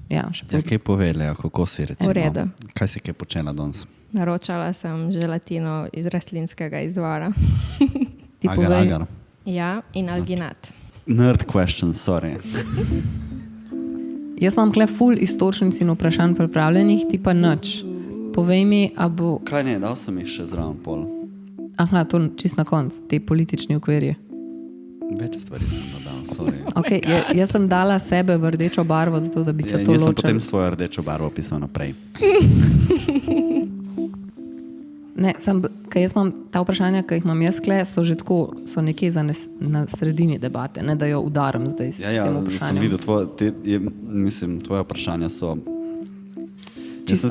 Ja, kaj povedali, kako si recimo? V redu. Kaj si kaj počela danes? Naročala sem želatino iz rastlinskega izvora. Agar. Ja, in alginat. Nerd questions, sorry. Jaz imam kle ful istočnic in vprašanj pripravljenih, ti pa nič. Povej mi, a bo... Kaj ne, dal sem jih še zraven pol. Aha, to čist na konc, te politični okvirji. Več stvari sem dodal, sorry. Okay, jaz sem dala sebe v rdečo barvo, zato da bi se to Jaz sem ločil. potem svojo rdečo barvo pisal naprej. Ne, kaj jaz imam ta vprašanja, ki jih imam jaz kle, so že tako, so nekje na sredini debate, ne da jo udarim zdaj s tem vprašanjem. Sem videl, tvoje vprašanja so... Jaz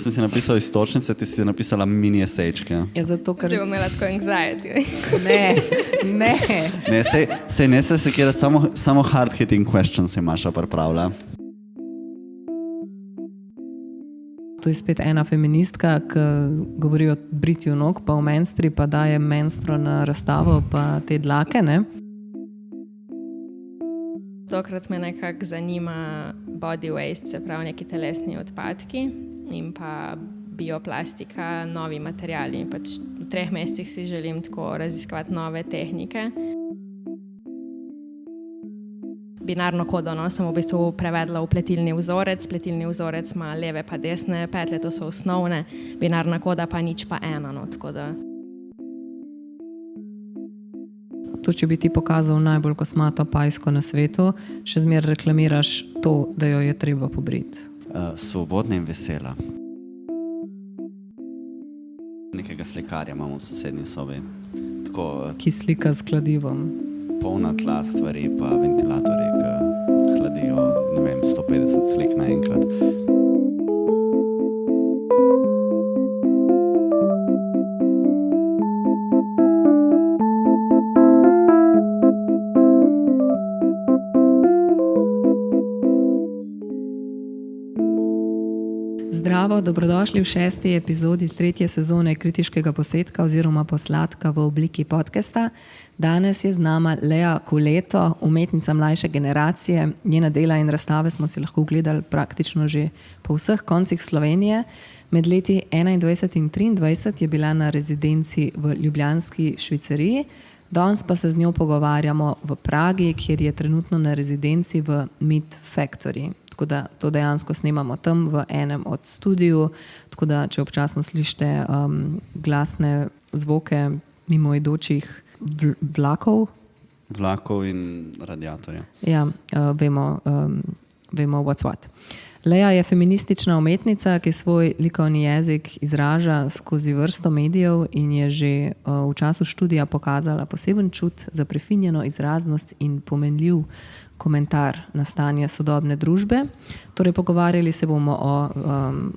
sem si napisal istočnice, ti si napisala mini esejčke. Ja, zato, ker... Si imela tako anxiety. Ne. Ne se sekirati, samo hard-hitting questions imaš pripravlja. To je spet ena feministka, ki govori o britju nog, pa o menstri, pa daje menstro na razstavo, pa te dlake, ne? Tokrat me nekako zanima body waste, se pravi neki telesni odpadki in pa bioplastika, novi materiali. Pač v 3 mesecih si želim tako raziskovati nove tehnike. Binarno kodo, sem v bistvu prevedla v pletilni vzorec. Pletilni vzorec ima leve pa desne petle, to so osnovne. Binarna koda pa 0 pa 1, tako da... To, če bi ti pokazal najbolj kosmato pajsko na svetu, še zmer reklamiraš to, da jo je treba pobriti. Svobodna in vesela. Nekega slikarja imamo v sosednji sobi. Tako, ki slika s kladivom. Polna tla stvari, pa ventilatorji, ki hladijo, 150 slik naenkrat. Zdravo, dobrodošli v 6. epizodi 3. sezone Kritiškega posedka oziroma Posladka v obliki podcasta. Danes je z nama Lea Kuleto, umetnica mlajše generacije. Njena dela in razstave smo si lahko ogledali praktično že po vseh koncih Slovenije. Med leti 21 in 23 je bila na rezidenci v ljubljanski Švicariji. Danes pa se z njo pogovarjamo v Pragi, kjer je trenutno na rezidenci v Meat Factory. Tako da to dejansko snemamo tam v enem od studiju, tako da če občasno slišite glasne zvoke mimoidočih vlakov in radiatorja. Ja, vemo what's what. Lea je feministična umetnica, ki svoj likovni jezik izraža skozi vrsto medijev in je že v času študija pokazala poseben čut za prefinjeno izraznost in pomenljiv komentar na stanje sodobne družbe. Torej, pogovarjali se bomo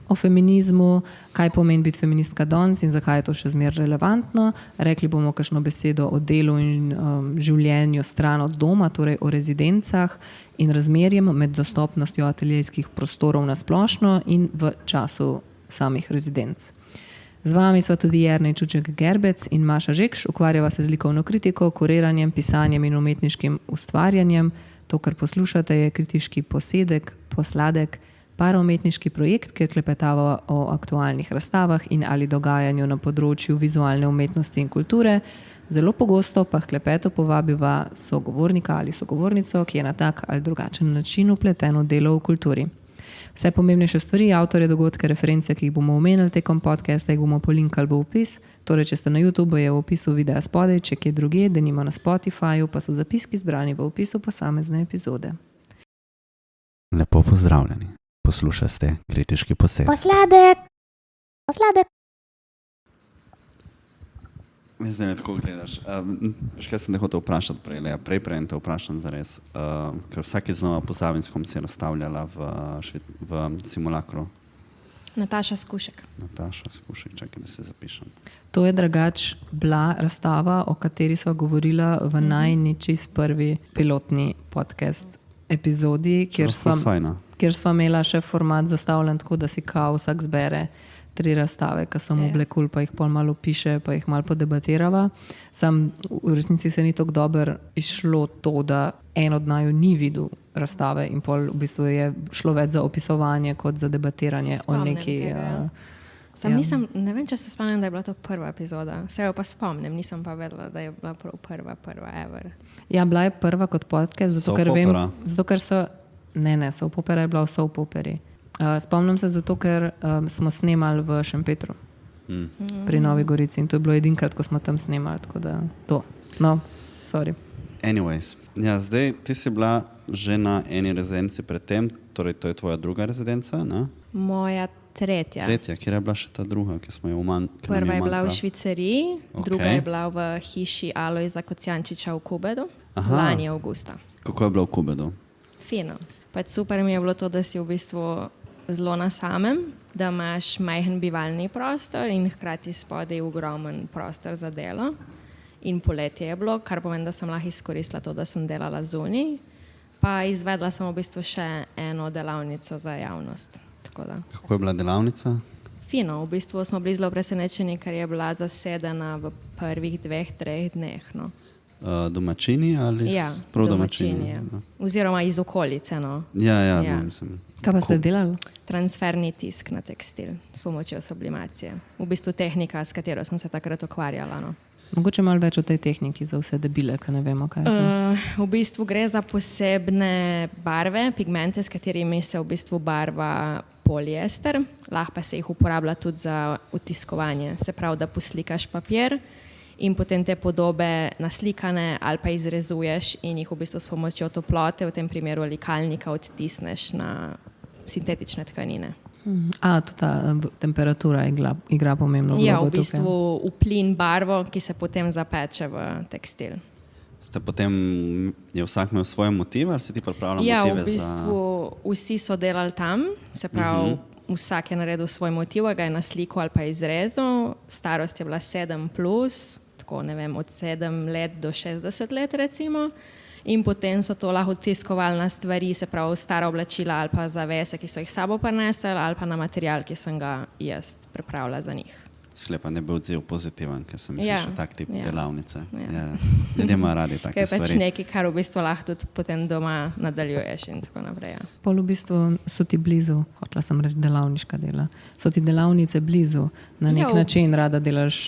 o feminizmu, kaj pomeni biti feministka danes in zakaj je to še zmer relevantno. Rekli bomo kakšno besedo o delu in življenju stran od doma, torej o rezidencah in razmerjem med dostopnostjo ateljejskih prostorov na splošno in v času samih rezidenc. Z vami so tudi Jernej Čuček-Gerbec in Maša Žekš, ukvarjava se z likovno kritiko, kuriranjem, pisanjem in umetniškim ustvarjanjem. To, kar poslušate, je kritiški posedek, posladek, paraumetniški projekt, kjer klepetava o aktualnih razstavah in ali dogajanju na področju vizualne umetnosti in kulture. Zelo pogosto pa k klepetu povabiva sogovornika ali sogovornico, ki je na tak ali drugačen način vpleten v delo v kulturi. Vse pomembnejše stvari, avtorje, dogodke, reference, ki jih bomo omenili tekom podcasta, jih bomo polinkali v opis. Torej, če ste na YouTube, je v opisu videa spodaj, če kje druge, denimo na Spotifyju, pa so zapiski zbrani v opisu posamezne epizode. Lepo pozdravljeni. Poslušate Kritiški posedek. Posladek. Zdaj me tako gledaš. Kaj sem te hotel vprašati prej, Lea? Prej te vprašam zares. Ker vsake znova pozabim, s kom si razstavljala v simulakru. Nataša Skušek, čakaj, da se zapišem. To je drugač bila razstava, o kateri sva govorila v najni čist prvi pilotni podcast epizodi, kjer sva imela še format zastavljen tako, da si kao vsak zbere 3 razstave, ki so mu bile kul, pa jih pol malo piše, pa jih malo podebatirava. Sam v resnici se ni tako dobro izšlo to, da en od naju ni videl razstave in pol v bistvu je šlo več za opisovanje kot za debatiranje o neki... Ne vem, če se spomnim, da je bila to prva epizoda. Se jo pa spomnim, nisem pa vedela, da je bila prva ever. Ja, bila je prva kot podcast, zato ker vem... Zato, ker so... Ne, soap opera je bila v soap operi. Spomnim se zato, ker smo snemali v Šempetru pri Novi Gorici in to je bilo edinkrat, ko smo tam snemali, tako da to. No, sorry. Anyways, ja, zdaj ti si bila že na eni rezidenci predtem, torej to je tvoja druga rezidenca, ne? Moja tretja. Kjer je bila še ta druga, ki smo jo Prva je bila v Švicariji, druga je bila v hiši Alojza Kocijančiča v Kubedu, lani avgusta. Kako je bilo v Kubedu? Fino. Pač super mi je bilo to, da si v bistvu zelo na samem, da imaš majhen bivalni prostor in hkrati spodaj ogromen prostor za delo. In poletje je bilo, kar pomeni, da sem lahko izkoristila to, da sem delala zunaj. Pa izvedla sem v bistvu še eno delavnico za javnost. Kako je bila delavnica? Fino, v bistvu smo bili zelo presenečeni, ker je bila zasedena v prvih 2-3 dneh. No. Domačini ali prav domačini? Oziroma iz okolice. No. Ja. Kaj pa ste delali? Transferni tisk na tekstil s pomočjo sublimacije. V bistvu tehnika, s katero sem se takrat ukvarjala. No. Mogoče malo več o tej tehniki za vse debile, ki ne vemo, kaj je to. V bistvu gre za posebne barve, pigmente, s katerimi se v bistvu barva poliester. Lahko pa se jih uporablja tudi za utiskovanje. Se pravi, da poslikaš papir in potem te podobe naslikane ali pa izrezuješ in jih v bistvu s pomočjo toplote, v tem primeru likalnika, odtisneš na sintetične tkanine. Tudi ta temperatura igra pomembno vlogo. Ja, v bistvu v plin barvo, ki se potem zapeče v tekstil. Je vsak imel svoje motive ali si ti pripravljala motive za... Ja, v bistvu vsi so delali tam, se pravi, vsak je naredil svoj motiv, ga je naslikal ali pa izrezal. Starost je bila 7+, tako ne vem, od 7 let do 60 let recimo. In potem so to lahko tiskovali na stvari, se pravi stara oblačila ali pa zavese, ki so jih sabo prinesli, ali pa na material, ki sem ga jaz pripravila za njih. Sklepan je bil odziv pozitiven, ker sem mislila še tak tip delavnice. Ljudje imajo radi take stvari. Je pač nekaj, kar v bistvu lahko tudi potem doma nadaljuješ in tako naprej. Ja. Pol v bistvu so ti blizu, hotela sem reči delavniška dela, so ti delavnice blizu, na nek način rada delaš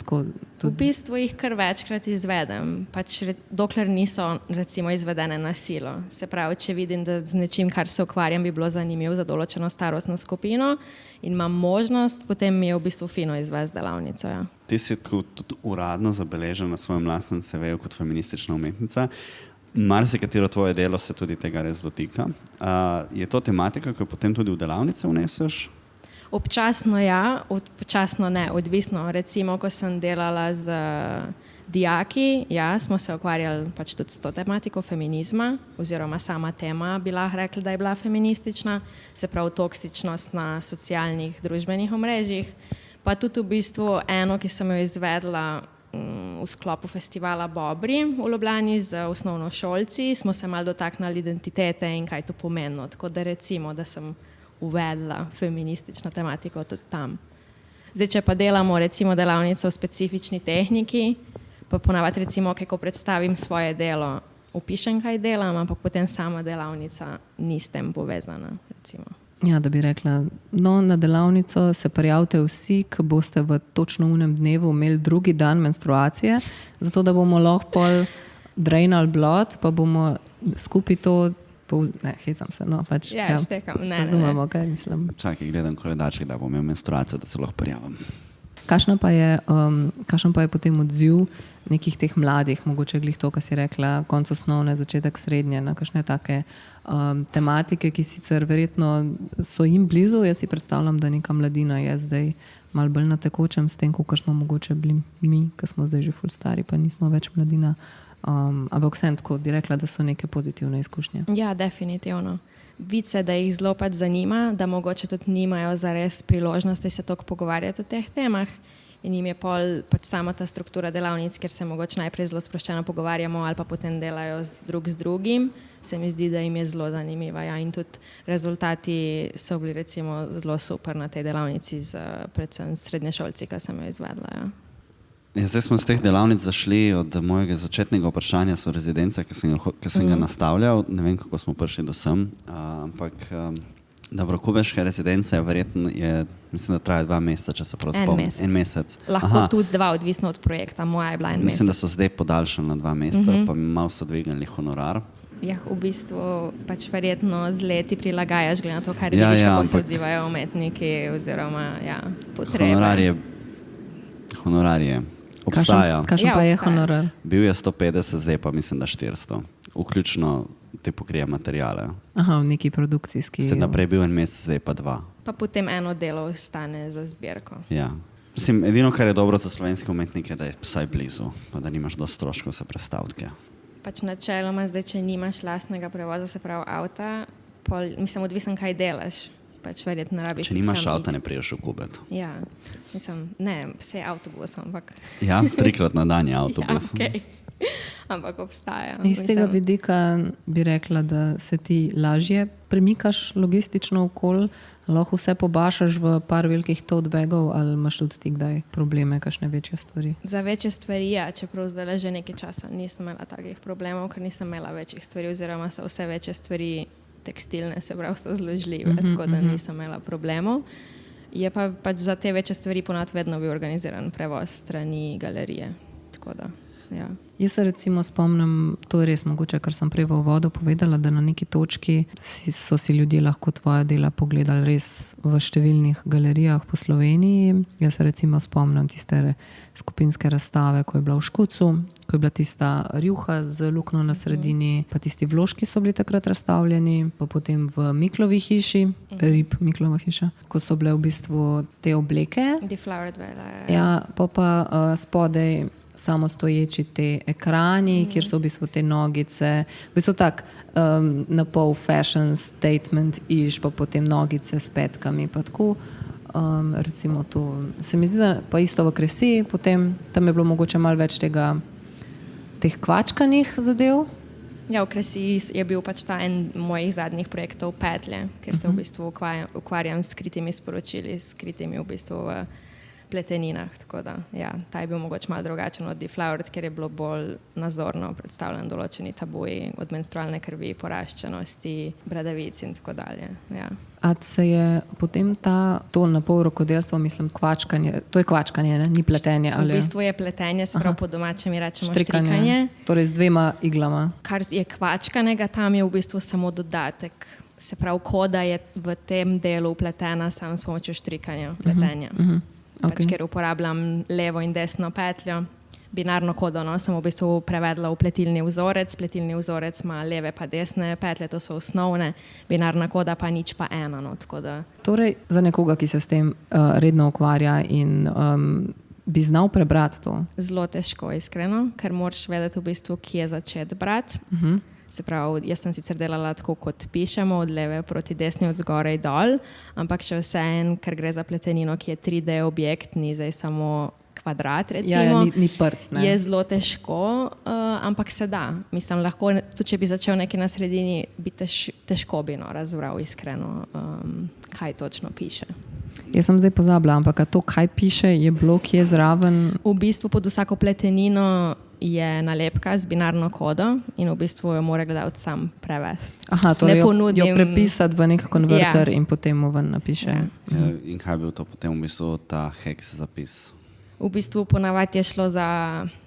tako tudi... V bistvu jih kar večkrat izvedem, pač dokler niso recimo izvedene na silo. Se pravi, če vidim, da z nečim, kar se ukvarjam, bi bilo zanimivo za določeno starostno skupino in imam možnost, potem mi je v bistvu fino izvesti delavnico. Ja. Ti si tudi uradno zabeležen na svojem lastnem CV-ju kot feministična umetnica. Marsikatero tvoje delo se tudi tega res dotika. Je to tematika, ki jo potem tudi v delavnice vneseš? Občasno ja, občasno ne, odvisno. Recimo, ko sem delala z dijaki, ja, smo se ukvarjali pač tudi s to tematiko feminizma, oziroma sama tema bi lahko rekla, da je bila feministična, se pravi toksičnost na socialnih, družbenih omrežjih. Pa tudi v bistvu eno, ki sem jo izvedla v sklopu festivala Bobri v Ljubljani z osnovnošolci, smo se malo dotaknili identitete in kaj to pomeni. Tako da recimo, da sem uvedla feministično tematiko tudi tam. Zdaj, če pa delamo recimo delavnico v specifični tehniki, pa ponavadi recimo, ko predstavim svoje delo, opišem, kaj delam, ampak potem sama delavnica ni s tem povezana. Recimo. Ja, da bi rekla, no, na delavnico se prijavite vsi, ki boste v točno unem dnevu imeli drugi dan menstruacije, zato da bomo lahko pol drainali blod, pa bomo skupaj to ne, hecam se, no, pač. Ja, štekam, ne. Razumemo, kaj mislim. Čakaj, gledam koledaček, da bom imel menstruacijo, da se lahko prijavim. Kakšen pa je potem odziv nekih teh mladih, mogoče glih to, kar si rekla, konc osnovne, začetek srednje, na kakšne take tematike, ki sicer verjetno so jim blizu. Jaz si predstavljam, da neka mladina je zdaj malo bolj na tekočem s tem, kakor smo mogoče bili mi, ki smo zdaj že ful stari, pa nismo več mladina. Ampak vsem tako bi rekla, da so neke pozitivne izkušnje. Ja, definitivno. Vidi se, da jih zelo pač zanima, da mogoče tudi nimajo zares priložnosti se toliko pogovarjati o teh temah in jim je pol pač sama ta struktura delavnic, kjer se mogoče najprej zelo sproščeno pogovarjamo ali pa potem delajo z drugim, se mi zdi, da jim je zelo zanimiva. Ja. In tudi rezultati so bili recimo zelo super na tej delavnici predvsem srednješolci, ki sem jo izvedla. Ja. Ja, zdaj smo z teh delavnic zašli od mojega začetnega vprašanja so rezidence, ki sem ga nastavljal. Ne vem, kako smo prišli do sem, ampak dobro, kubeška rezidenca je verjetno, mislim, da traja 2 meseca, če se prav spomnim. En mesec. Lahko tudi 2, odvisno od projekta. Moja je bila 1 mesec. Mislim, da so zdaj podaljšali na 2 meseca, pa malo so dvignili honorar. Ja, v bistvu pač verjetno z leti prilagajaš, glede na to, kar vidiš, kako se odzivajo umetniki oziroma potrebe. Honorar je. Obstaja. Kakšen pa je honorar? Bil je 150, zdaj pa mislim, da 400. Vključno te pokrije materijale. Aha, v neki produkcijski. Se naprej bil 1 mesec, zdaj pa 2. Pa potem eno delo stane za zbirko. Ja. Mislim, edino, kar je dobro za slovenske umetnike, da je vsaj blizu, pa da nimaš dosti stroškov za prestavke. Pač načeloma zdaj, če nimaš lastnega prevoza, se pravi avta, mislim, odvisen, kaj delaš. Pač verjetno rabiš. Če nimaš avta, ne priješ v Kubet. Ja, mislim, ne, vse avtobus, ampak... Ja, 3-krat na dan je avtobus. Ja, okej. Ampak obstaja. Iz tega vidika bi rekla, da se ti lažje premikaš logistično okoli, lahko vse pobašaš v par velikih tote bagov ali imaš tudi ti kdaj probleme, kakšne večje stvari? Za večje stvari, ja, čeprav zdaj že nekaj časa nisem imela takih problemov, ker nisem imela večjih stvari oziroma so vse večje stvari tekstilne, se pravi, so zložljive, tako da nisem imela problemov. Je pa pač za te večje stvari ponad vedno bil organiziran prevoz strani galerije, tako da, ja. Jaz se recimo spomnim, to je res mogoče, kar sem prej v uvodu povedala, da na neki točki so si ljudje lahko tvoja dela pogledali res v številnih galerijah po Sloveniji. Jaz se recimo spomnim tiste skupinske razstave, ko je bila v Škucu, ko je bila tista rjuha z luknjo na sredini, pa tisti vložki so bili takrat razstavljeni, pa potem v Miklovi hiši, Rib Miklova hiša, ko so bile v bistvu te obleke. Deflowered Vela. Ja, pa spodaj samostoječi te ekrani, kjer so v bistvu te nogice, v bistvu tak na pol fashion statement iš, pa potem nogice s petkami, pa tako. Recimo to, se mi zdi, da pa isto v Kresi, potem tam je bilo mogoče malo več teh kvačkanih zadev. Ja, v Kresi je bil pač ta en mojih zadnjih projektov Petlje, kjer se v bistvu ukvarjam s skritimi sporočili, skritimi v bistvu v pleteninah, tako da, ja, ta je bil mogoče malo drugačen od Deflowered, ker je bilo bolj nazorno predstavljen določeni tabuji od menstrualne krvi, poraščenosti, bradavic in tako dalje, ja. A se je potem to napol rokodelstvo, mislim, kvačkanje, to je kvačkanje, ne? Ni pletenje? Ali... V bistvu je pletenje, se prav po domače mi rečemo štrikanje. Torej z 2 iglama. Kar je kvačkanega, tam je v bistvu samo dodatek. Se pravi, koda je v tem delu upletena samo s pomočjo štrikanja, pletenja. Pač, ker uporabljam levo in desno petljo, binarno kodo, sem v bistvu prevedla v pletilni vzorec. Pletilni vzorec ima leve pa desne petlje, to so osnovne, binarna koda pa 0 pa 1. No, tako da. Torej, za nekoga, ki se s tem redno ukvarja in bi znal prebrati to? Zelo težko, iskreno, ker moraš vedeti v bistvu, kje začeti brati. Se pravi, jaz sem sicer delala tako, kot pišemo, od leve proti desni, od zgoraj dol, ampak še vseeno, ker gre za pletenino, ki je 3D objekt, ni zdaj samo kvadrat, recimo. Ja, ni prt, ne. Je zelo težko, ampak se da. Mislim, lahko, tudi če bi začel nekaj na sredini, bi težko bi razbral iskreno, kaj točno piše. Jaz sem zdaj pozabila, ampak to, kaj piše, je blok, ki je zraven. V bistvu pod vsako pletenino je nalepka z binarno kodo in v bistvu jo mora gledalec sam prevesti. Aha, torej jo prepisati v nek konverter, ja. In potem mu ven napiše. Ja. Ja, in kaj bil to potem v bistvu ta heks zapis? V bistvu ponavadi je šlo za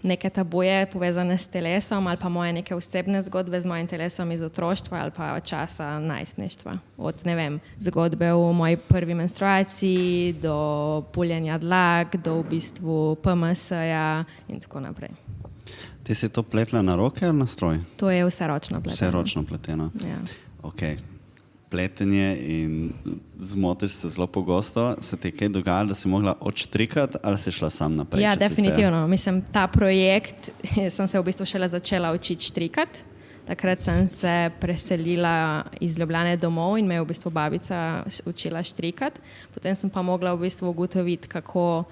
neke tabuje povezane s telesom ali pa moje neke osebne zgodbe z mojim telesom iz otroštva ali pa časa najstništva. Od, ne vem, zgodbe o moji prvi menstruaciji do puljenja dlak, do v bistvu PMS-ja in tako naprej. Ti si to pletla na roke ali na stroj? To je vse ročno pleteno. Vse ročno pleteno. Ja. Ok. Pletenje in zmotiš se zelo pogosto. Se ti kaj dogaja, da si mogla odštrikati ali si šla sam naprej? Ja, definitivno. Mislim, ta projekt sem se v bistvu šele začela učiti štrikati. Takrat sem se preselila iz Ljubljane domov in me je v bistvu babica učila štrikati. Potem sem pa mogla v bistvu ugotoviti, kako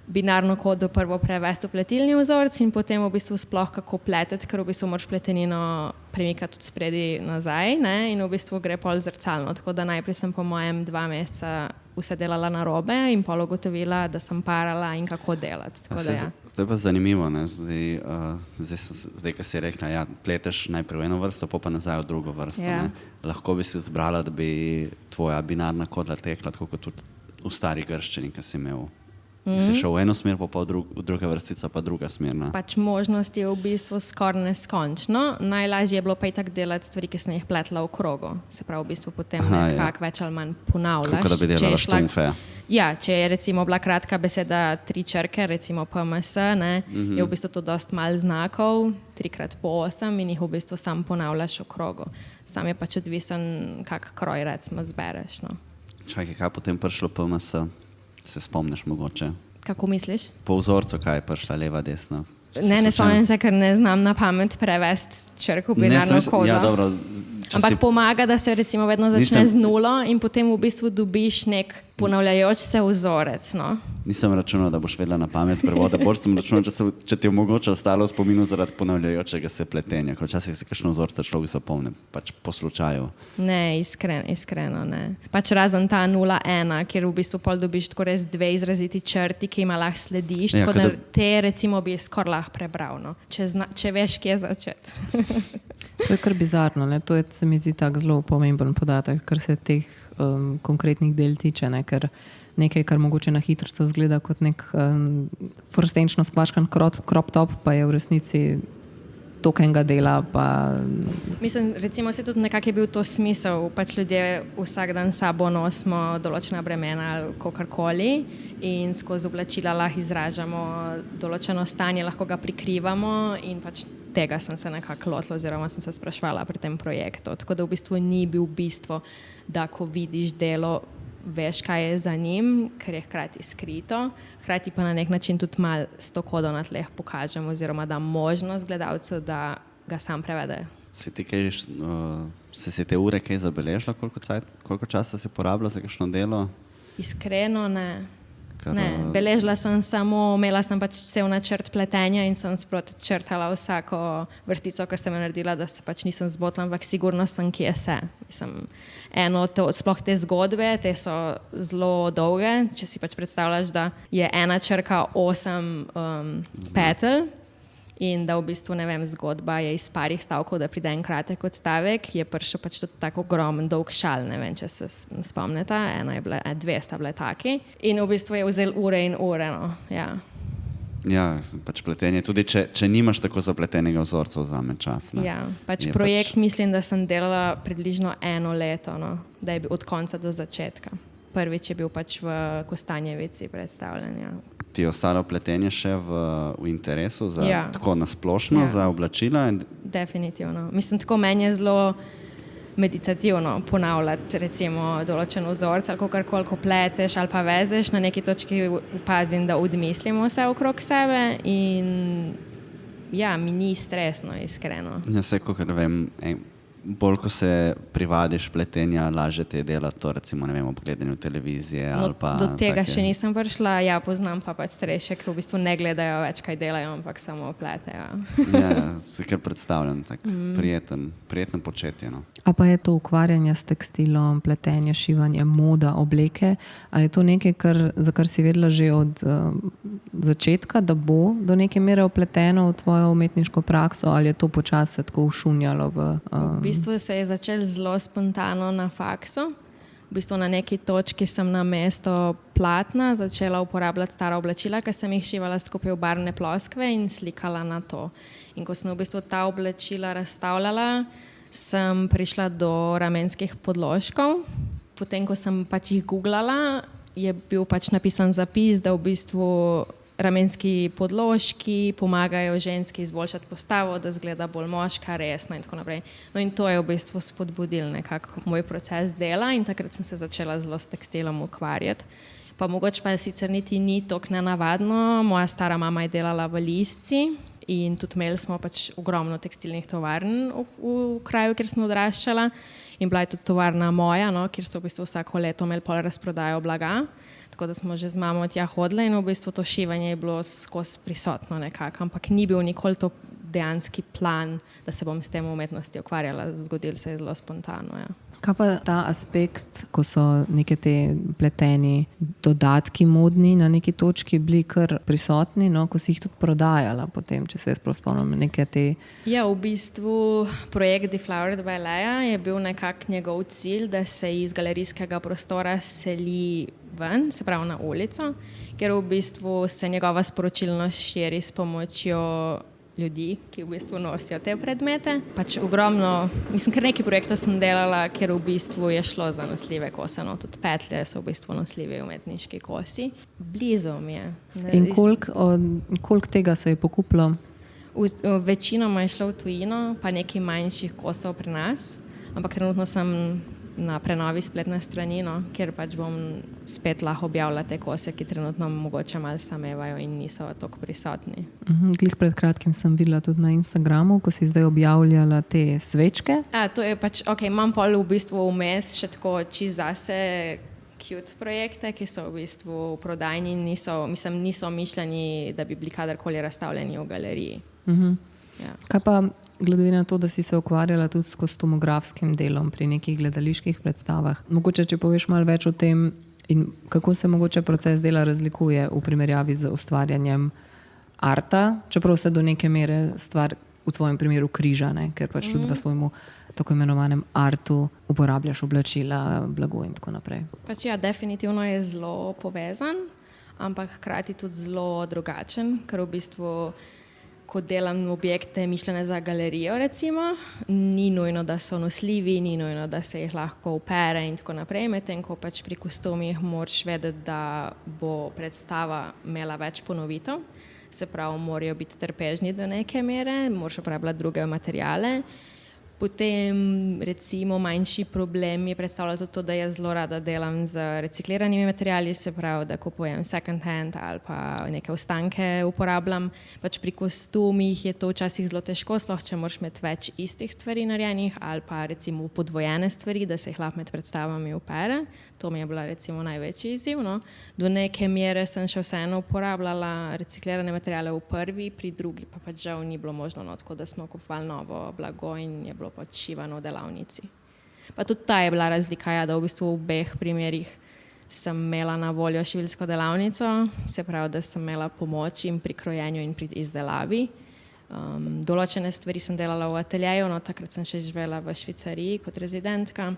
binarno kodo prvo prevesti v pletilni vzorec in potem v bistvu sploh kako pleteti, ker v bistvu moraš pletenino premikati tudi spredi nazaj, ne? In v bistvu gre pol zrcalno. Tako da najprej sem po mojem 2 meseca vse delala narobe in pol ugotovila, da sem parala in kako delati. Tako da, ja. Zdaj pa zanimivo, ne? Zdaj, ko si rekla, ja, pleteš najprej v eno vrsto, pa nazaj v drugo vrsto. Ja. Ne? Lahko bi si izbrala, da bi tvoja binarna kodla tekla, tako kot tudi v stari grščini, ki si imel. Si šel v eno smer, pa v druga vrstica, pa druga smer. Ne? Pač možnost je v bistvu skoraj neskončno. Najlažje je bilo pa i tak delati stvari, ki sem jih pletla v krogu. Se pravi, v bistvu potem nekako več ali manj ponavljaš. Kako da bi delala štumfe. Ja, če je recimo bila kratka beseda 3 črke, recimo PMS, ne, je v bistvu to dost malo znakov, 3x8 in jih v bistvu sam ponavljaš v krogu. Sam je pač odvisen, kak kroj recimo zbereš. No. Čakaj, kaj potem prišlo PMS? Se spomniš mogoče? Kako misliš? Po vzorcu, kaj je prišla leva, desna? Ne spomnim se, ker ne znam na pamet prevesti črko v binarno kodo. Ja, dobro. Ampak pomaga, da se recimo vedno začne z nulo in potem v bistvu dobiš nek ponavljajoč se vzorec. No? Nisem računal, da boš vedela na pamet prevoda. Bolj sem računal, če ti je mogoče ostalo v spominu zaradi ponavljajočega se pletenja. Včasih se kakšno vzorce človek zapomni, pač po slučaju. Ne, iskreno ne. Pač razen ta 0,1, kjer v bistvu pol dobiš tako res 2 izraziti črti, ki ima lahko slediš, tako da te recimo bi skoraj lahko prebral, no? Če veš, kje začeti. To je kar bizarno, ne? To je, se mi zdi tak zelo pomemben podatek, kar se teh konkretnih del tiče, ne? Ker nekaj, kar mogoče na hitrico zgleda kot nek forstenčno skvaškan crop top, pa je v resnici tokenga dela. Pa... Mislim, recimo se tudi nekako je bil to smisel, pač ljudje vsak dan sabo nosimo določena bremena ali kakorkoli in skozi oblačila lahko izražamo določeno stanje, lahko ga prikrivamo in pač tega sem se nekako lotila oziroma sem se spraševala pri tem projektu. Tako da v bistvu ni bil bistvo, da ko vidiš delo, veš, kaj je za njim, ker je hkrati skrito, hkrati pa na nek način tudi malo s to kodo na tleh pokažem oziroma da možnost gledalcev, da ga sam prevede. Si te ure kaj zabeležila, koliko časa si porabila za kakšno delo? Iskreno ne. Ne, beležila sem samo, imela sem pač cel načrt pletenja in sem sproti črtala vsako vrtico, ko sem jo naredila, da se pač nisem zbotila, ampak sigurno sem, kje se. Sploh te zgodbe, te so zelo dolge, če si pač predstavljaš, da je ena črka 8 petel in da v bistvu, ne vem, zgodba je iz parih stavkov, da pride en kratek odstavek, je prišel pač tudi tako ogromen dolg šal, ne vem, če se spomnite, 2 sta bile taki in v bistvu je vzel ure in ure, no, ja. Ja, pač pletenje, tudi če nimaš tako zapletenega vzorca, vzame čas, ne? Ja, pač projekt mislim, da sem delala približno 1 leto, no, da je bil od konca do začetka. Prvič je bil pač v Kostanjevici predstavljen, ja. Ti je ostalo pletenje še v interesu, tako nasplošno, za oblačila? Definitivno. Mislim, tako meni je zelo meditativno ponavljati recimo določen vzorec ali kakorkoli, ko pleteš ali pa vezeš, na neki točki opazim, da odmislimo vse okrog sebe in ja, mi ni stresno, iskreno. Ja, vse, kakor vem, bolj ko se privadiš pletenja, lažje te dela to, recimo, ne vem, ob gledanju televizije ali pa... Do tega še nisem prišla, ja, poznam pa pač starejše, ki v bistvu ne gledajo več, kaj delajo, ampak samo pletejo. Ja, se kar predstavljam, tak prijeten početje, no. A pa je to ukvarjanje s tekstilom, pletenje, šivanje, moda, obleke, a je to nekaj, za kar si vedela že od začetka, da bo do neke mere vpleteno v tvojo umetniško prakso, ali je to počasi se tako ušunjalo V bistvu se je začel zelo spontano na faksu. V bistvu na neki točki sem na mesto platna začela uporabljati stara oblačila, ki sem jih šivala skupaj v barvne ploskve in slikala na to. In ko sem v bistvu ta oblačila razstavljala, sem prišla do ramenskih podložkov. Potem, ko sem pač jih googlala, je bil pač napisan zapis, da v bistvu ramenski podložki pomagajo ženski izboljšati postavo, da zgleda bolj moška, resna in tako naprej. No in to je v bistvu spodbudil nekako moj proces dela in takrat sem se začela zelo s tekstilom ukvarjati. Pa mogoče pa sicer niti ni toliko nenavadno, moja stara mama je delala v Lisci in tudi imeli smo pač ogromno tekstilnih tovarn v kraju, kjer sem odraščala in bila je tudi tovarna moja, no, kjer so v bistvu vsako leto imeli pol razprodajo blaga. Tako da smo že z mamo tja hodile in v bistvu to šivanje je bilo skozi prisotno nekako, ampak ni bil nikoli to dejanski plan, da se bom s tem umetnosti ukvarjala. Zgodilo se je zelo spontano, ja. Kaj pa ta aspekt, ko so neke te pleteni dodatki modni na neki točki bili kar prisotni, no, ko si jih tudi prodajala potem, če se jaz prav spomnim, neke te... Ja, v bistvu projekt Deflowered by Leia je bil nekako njegov cilj, da se iz galerijskega prostora seli ven, se pravi na ulico, ker v bistvu se njegova sporočilnost širi s pomočjo ljudi, ki v bistvu nosijo te predmete. Pač ogromno, mislim, ker nekaj projektov sem delala, ker v bistvu je šlo za nosljive kose, no, tudi petlje so v bistvu nosljivi umetniški kosi. Blizu mi je. In koliko tega se je pokupilo? Večinoma je šlo v tujino, pa nekaj manjših kosov pri nas, ampak trenutno sem na prenovi spletne strani, no, kjer pač bom spet lahko objavila te kose, ki trenutno mogoče malo samevajo in niso toliko prisotni. Glih pred kratkim sem videla tudi na Instagramu, ko si zdaj objavljala te svečke. To je pač, imam pol v bistvu vmes še tako čisto zase cute projekte, ki so v bistvu prodajni, niso mišljeni, da bi bili kadarkoli razstavljeni v galeriji. Ja. Kaj pa glede na to, da si se ukvarjala tudi s kostumografskim delom pri nekih gledaliških predstavah. Mogoče, če poveš malo več o tem in kako se mogoče proces dela razlikuje v primerjavi z ustvarjanjem arta, čeprav se do neke mere stvar v tvojem primeru križa, ne? Ker pač tudi v svojemu tako imenovanem artu uporabljaš oblačila, blago in tako naprej. Pač ja, definitivno je zelo povezan, ampak hkrati tudi zelo drugačen, ker v bistvu ko delam objekte mišljene za galerijo, recimo, ni nujno, da so nosljivi, ni nujno, da se jih lahko opere in tako naprej, medtem ko pač pri kostumih moraš vedeti, da bo predstava imela več ponovitev, se pravi, morajo biti trpežni do neke mere, moraš uporabljati druge materiale. Potem recimo manjši problem je predstavljalo tudi to, da jaz zelo rada delam z recikliranimi materiali, se pravi, da kupujem second hand ali pa neke ostanke uporabljam. Pač pri kostumih je to včasih zelo težko, sploh če moraš imeti več istih stvari narejenih ali pa recimo podvojene stvari, da se jih lahko med predstavami opere. To mi je bila recimo največji izziv, no. Do neke mere sem še vseeno uporabljala reciklirane materiale v prvi, pri drugi pa pač žal ni bilo možno, no, tako da smo kupovali novo blago in je bilo pač šivano v delavnici. Pa tudi ta je bila razlika, ja, da v bistvu v obeh primerih sem imela na voljo šivilsko delavnico, se pravi, da sem imela pomoč in pri krojenju in pri izdelavi. Določene stvari sem delala v ateljeju, no takrat sem še živela v Švicariji kot rezidentka,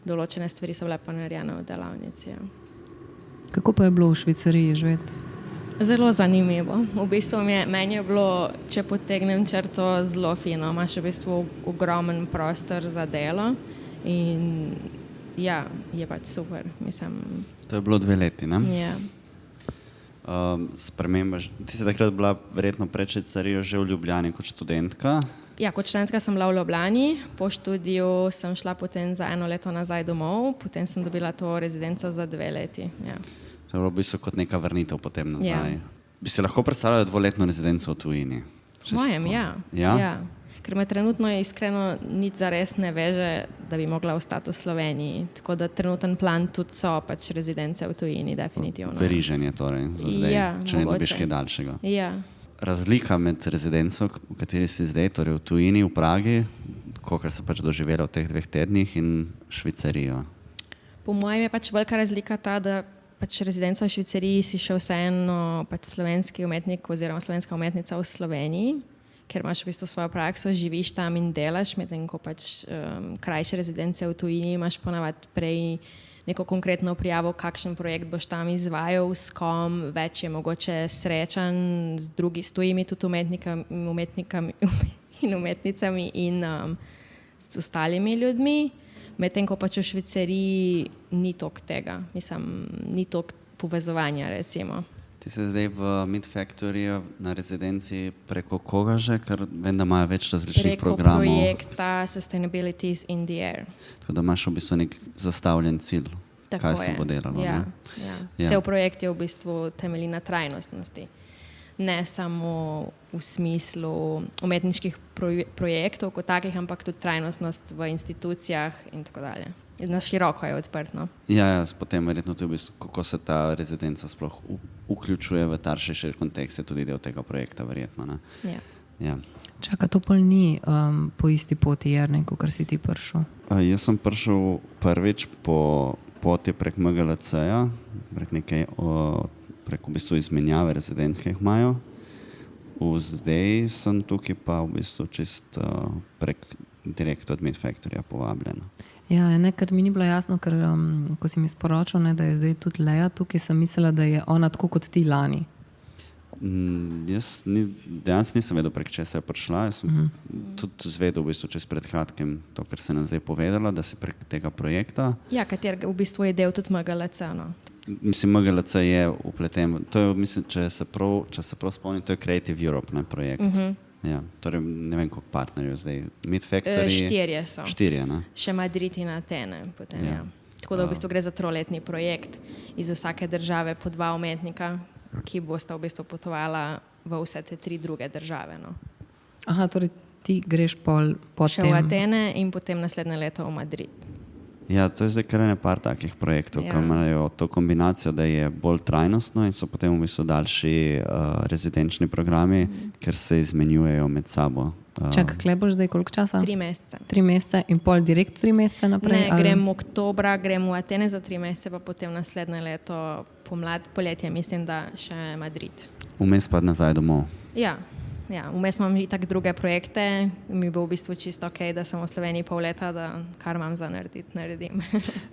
določene stvari so bile pa narejene v delavnici. Ja. Kako pa je bilo v Švicariji živeti? Zelo zanimivo. V bistvu meni je bilo, če potegnem črto, zelo fino. Imaš v bistvu ogromen prostor za delo in ja, je pač super. Mislim. To je bilo 2 leti, ne? Ja. Sprememba. Ti si takrat bila verjetno pred Švicarijo že v Ljubljani kot študentka. Ja, kot študentka sem bila v Ljubljani, po študiju sem šla potem za 1 leto nazaj domov, potem sem dobila to rezidenco za 2 leti. Ja. To je bilo v bistvu kot neka vrnitev potem nazaj. Ja. Bi se lahko predstavljala 2-letno rezidenco v tujini? Mojem, ja. Ja? Ja. Ker me trenutno iskreno nič zares ne veže, da bi mogla ostati v Sloveniji. Tako da trenuten plan tudi so pač rezidence v tujini, definitivno. Veriženje torej za zdaj, ja, če ne dobiš kaj daljšega. Ja. Razlika med rezidenco, v kateri si zdaj, torej v tujini, v Pragi, kolikor si pač doživela v teh 2 tednih, in Švicarijo? Po mojem je pač velika razlika ta, da pač rezidenca v Švicariji si še vseeno pač slovenski umetnik oziroma slovenska umetnica v Sloveniji, ker imaš v bistvu svojo prakso, živiš tam in delaš, medtem ko pač krajše rezidence v tujini imaš ponavadi prej neko konkretno prijavo, kakšen projekt boš tam izvajal, s kom, več je mogoče srečanj s tujimi tudi umetnikami in umetnicami in s ostalimi ljudmi. Medtem ko pač v Švicariji ni toliko tega, mislim, ni toliko povezovanja, recimo. Ti si zdaj v Meat Factory na rezidenci preko koga že, ker vem, da imajo več različnih programov. Preko projekta Sustainability in the Air. Tako da imaš v bistvu nek zastavljen cilj, tako kaj je. se bo delalo. Ja, ne? ja. Ja. Cel projekt je v bistvu temelji na trajnostnosti. Ne samo v smislu umetniških projektov kot takih, ampak tudi trajnostnost v institucijah in tako dalje. Na široko je odprt, no. Ja, potem verjetno tudi, kako se ta rezidenca sploh vključuje v ta širši kontekst, je tudi del tega projekta, verjetno. Ne? Ja. Ja. Čaka, to pol ni po isti poti, Jernej, kot si ti prišel. Jaz sem prišel prvič po poti prek MGLC-ja, prek v bistvu izmenjave rezident, ki jih imajo. Zdaj sem tukaj pa v bistvu čist prek direkt od Medfactorja povabljen. Ja, ker mi ni bilo jasno, ker ko si mi sporočil, ne, da je zdaj tudi Leja tukaj, sem mislila, da je ona tako kot ti lani. Jaz dejansko nisem vedel, prek česa je prišla. Jaz sem tudi zvedel v bistvu čez pred kratkim to, kar se nam zdaj povedala, da si prek tega projekta. Ja, katerega v bistvu je del tudi MGLC, no. Mislim, MGLC je upleten. To je, mislim, če se prav spomnim, to je Creative Europe, ne, projekt. Ja, torej ne vem, koliko partnerjev zdaj. Medfactory... 4 so. 4, ne? Še Madrid in Atene potem, ja. Tako da v bistvu gre za 3-letni projekt iz vsake države po 2 umetnika, ki bosta v bistvu potovala v vse te 3 druge države, no. Aha, torej ti greš potem... Še v Atene in potem naslednje leto v Madrid. Ja, to je zdaj kar par takih projektov, ki imajo to kombinacijo, da je bolj trajnostno in so potem v bistvu daljši rezidenčni programi, ker se izmenjujejo med sabo. Čak, kle boš zdaj koliko časa? 3 mesece. 3 mesece in pol direkt 3 mesece naprej? Ne, grem oktobra, grem v Atene za 3 mesece, pa potem naslednje leto poletje, mislim, da še Madrid. Vmes pa nazaj domov. Ja, vmes imam itak druge projekte, mi bo v bistvu čisto ok, da sem v Sloveniji pol leta, da kar imam za narediti, naredim.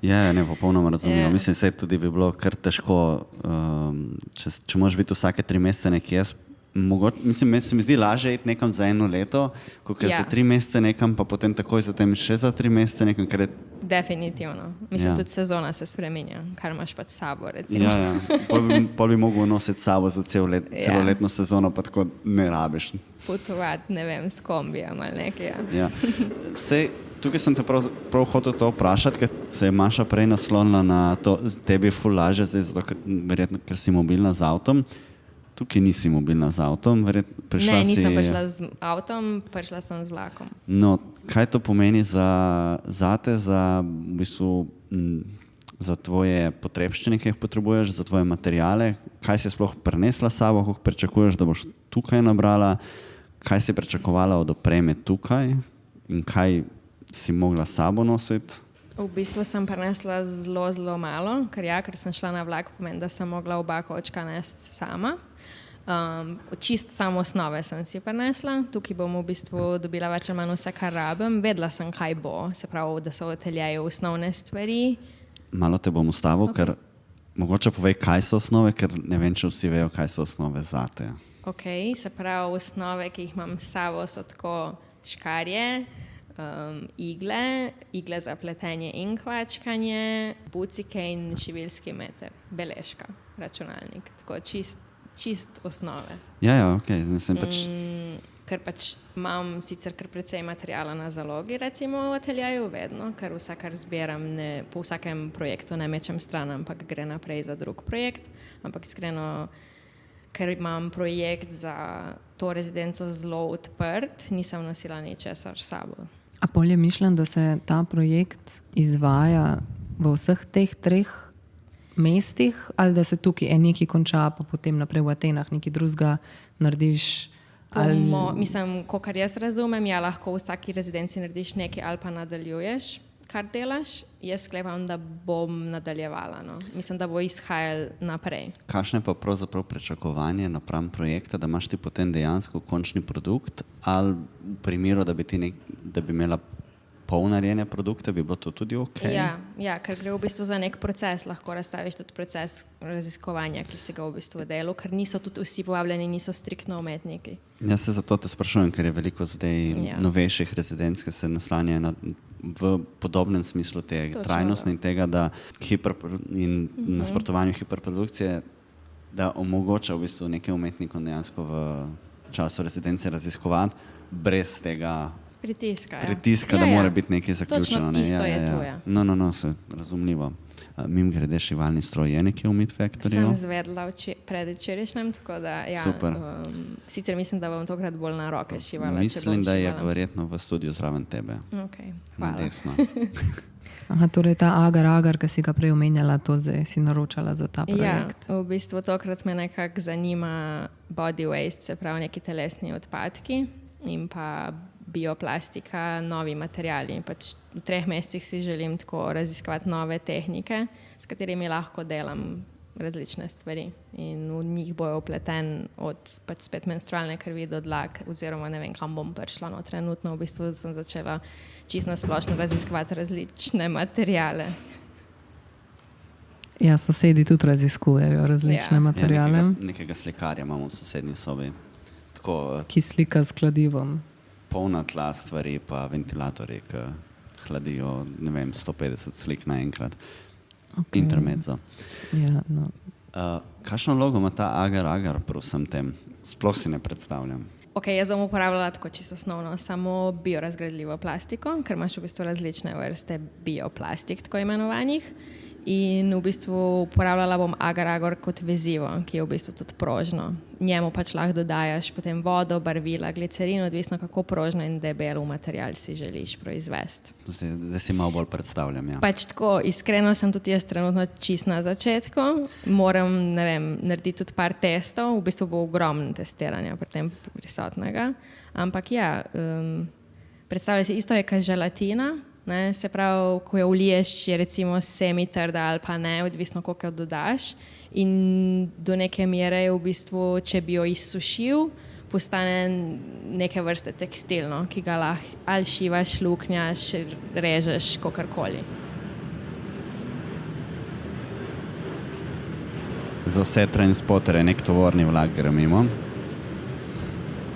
Ja, ne, popolnoma razumem. Mislim, se tudi bi bilo kar težko, če moraš biti vsake 3 mesece nekje. Mislim, se mi zdi lažje iti nekam za 1 leto, kot za 3 mesece nekam, pa potem takoj zatem še za 3 mesece nekam, ker je... Definitivno. Mislim, tudi sezona se spreminja, kar imaš pač sabo, recimo. Ja. Pol bi mogel nositi sabo za celoletno sezono, pa tako ne rabiš. Potovati, ne vem, s kombijem ali nekaj. Ja. Tukaj sem te prav hotel to vprašati, ker se je Maša prej naslonila na to, tebi je ful lažje zdaj, zato verjetno, ker si mobilna z avtom. Tukaj nisi mobilna z avtom. Nisem prišla z avtom, prišla sem z vlakom. No, kaj to pomeni zate, za v bistvu, za tvoje potrebščine, ki jih potrebuješ, za tvoje materiale? Kaj si sploh prinesla s sabo, koliko pričakuješ, da boš tukaj nabrala? Kaj si pričakovala od opreme tukaj in kaj si mogla s sabo nositi? V bistvu sem prinesla zelo malo, ker sem šla na vlak, pomeni, da sem mogla oba kočka nesti sama. Čist samo osnove sem si prinesla. Tukaj bom v bistvu dobila več ali manj vse, kar rabim. Vedela sem, kaj bo, se pravi, da so v ateljeju osnovne stvari. Malo te bom ustavil, ker mogoče povej, kaj so osnove, ker ne vem, če vsi vejo, kaj so osnove zate. Ok, se pravi, osnove, ki jih imam s sabo, so tako škarje, igle za pletenje in kvačkanje, bucike in šiviljski meter, beležka, računalnik, tako čist osnove. Ja, ok, zdaj pač... Ker pač imam sicer kar precej materijala na zalogi, recimo v ateljeju vedno, ker vse, kar zbieram, po vsakem projektu ne mečem stran, ampak gre naprej za drug projekt, ampak iskreno, ker imam projekt za to rezidenco zelo odprt, nisem nosila ničesar s sabo. A pol je mišljen, da se ta projekt izvaja v vseh teh 3 mestih, ali da se tukaj nekaj konča, pa potem naprej v Atenah nekaj drugega narediš? Mislim, kakor jaz razumem, lahko v vsaki rezidenci narediš nekaj ali pa nadaljuješ, kar delaš. Jaz sklepam, da bom nadaljevala. No. Mislim, da bo izhajal naprej. Kakšno je pa pravzaprav pričakovanje napram projekta, da imaš ti potem dejansko končni produkt, ali v primeru, da bi imela polnarjenje produkta, bi bilo to tudi ok? Ja, ker gre v bistvu za nek proces, lahko razstaviš tudi proces raziskovanja, ki se ga v bistvu delo, ker niso tudi vsi povabljeni, niso striktno umetniki. Ja, se zato te sprašujem, ker je veliko zdaj novejših rezidenc, ki se naslanjajo v podobnem smislu te trajnostne in tega, da in nasprotovanju hiperprodukcije, da omogoča v bistvu nekim umetnikom dejansko v času rezidence raziskovati brez tega pritiska, da mora biti nekaj zaključeno. Točno isto je to, ja. No, se razumljivo. Mim grede, šivalni stroj je nekaj v Medfactorju? Sem zvedla predvčerajšnjem, tako da Super. Sicer mislim, da bom tokrat bolj na roke šivala. Mislim, da je verjetno v studiu zraven tebe. Ok, hvala. Desno. Aha, torej ta agar, ki si ga prej omenjala, to zdaj si naročala za ta projekt. Ja, v bistvu tokrat me nekako zanima body waste, se pravi neki telesni odpadki in pa bioplastika, novi materiali. Pač v 3 mesecih si želim tako raziskovati nove tehnike, s katerimi lahko delam različne stvari in v njih bojo upleten od pač spet menstrualne krvi do dlak oziroma ne vem, kam bom prišla. No, trenutno v bistvu sem začela čisto splošno raziskovati različne materiale. Ja, sosedi tudi raziskujejo različne materiale. Nekega slikarja imamo v sosednji sobi. Tako, ki slika s kladivom. Polna tla stvari, pa ventilatorji, ki hladijo, ne vem, 150 slik naenkrat. Okay. Intermezzo. Ja, no. Kakšno vlogo ima ta agar pri vsem tem? Sploh si ne predstavljam. Ok, jaz bom uporabljala tako čisto osnovno, samo biorazgradljivo plastiko, ker imaš v bistvu različne vrste bioplastik, tako imenovanih. In v bistvu uporabljala bom agar kot vezivo, ki je v bistvu tudi prožno. Njemu pač lahko dodajaš potem vodo, barvila, glicerin, odvisno kako prožno in debel material si želiš proizvesti. Zdaj si malo bolj predstavljam, ja. Pač tako, iskreno sem tudi jaz trenutno čisto na začetku. Moram, ne vem, narediti tudi par testov, v bistvu bo ogromno testiranja pri tem prisotnega. Ampak ja, predstavljaj si, isto je kot želatina. Ne, se pravi, ko jo uliješ, je recimo semi-trda ali pa ne, odvisno koliko jo dodaš. In do neke mere je v bistvu, če bi jo izsušil, postane neke vrste tekstilno, ki ga lahko ali šivaš, luknjaš, režeš, kakorkoli. Za vse transportere nek tovorni vlak gre mimo.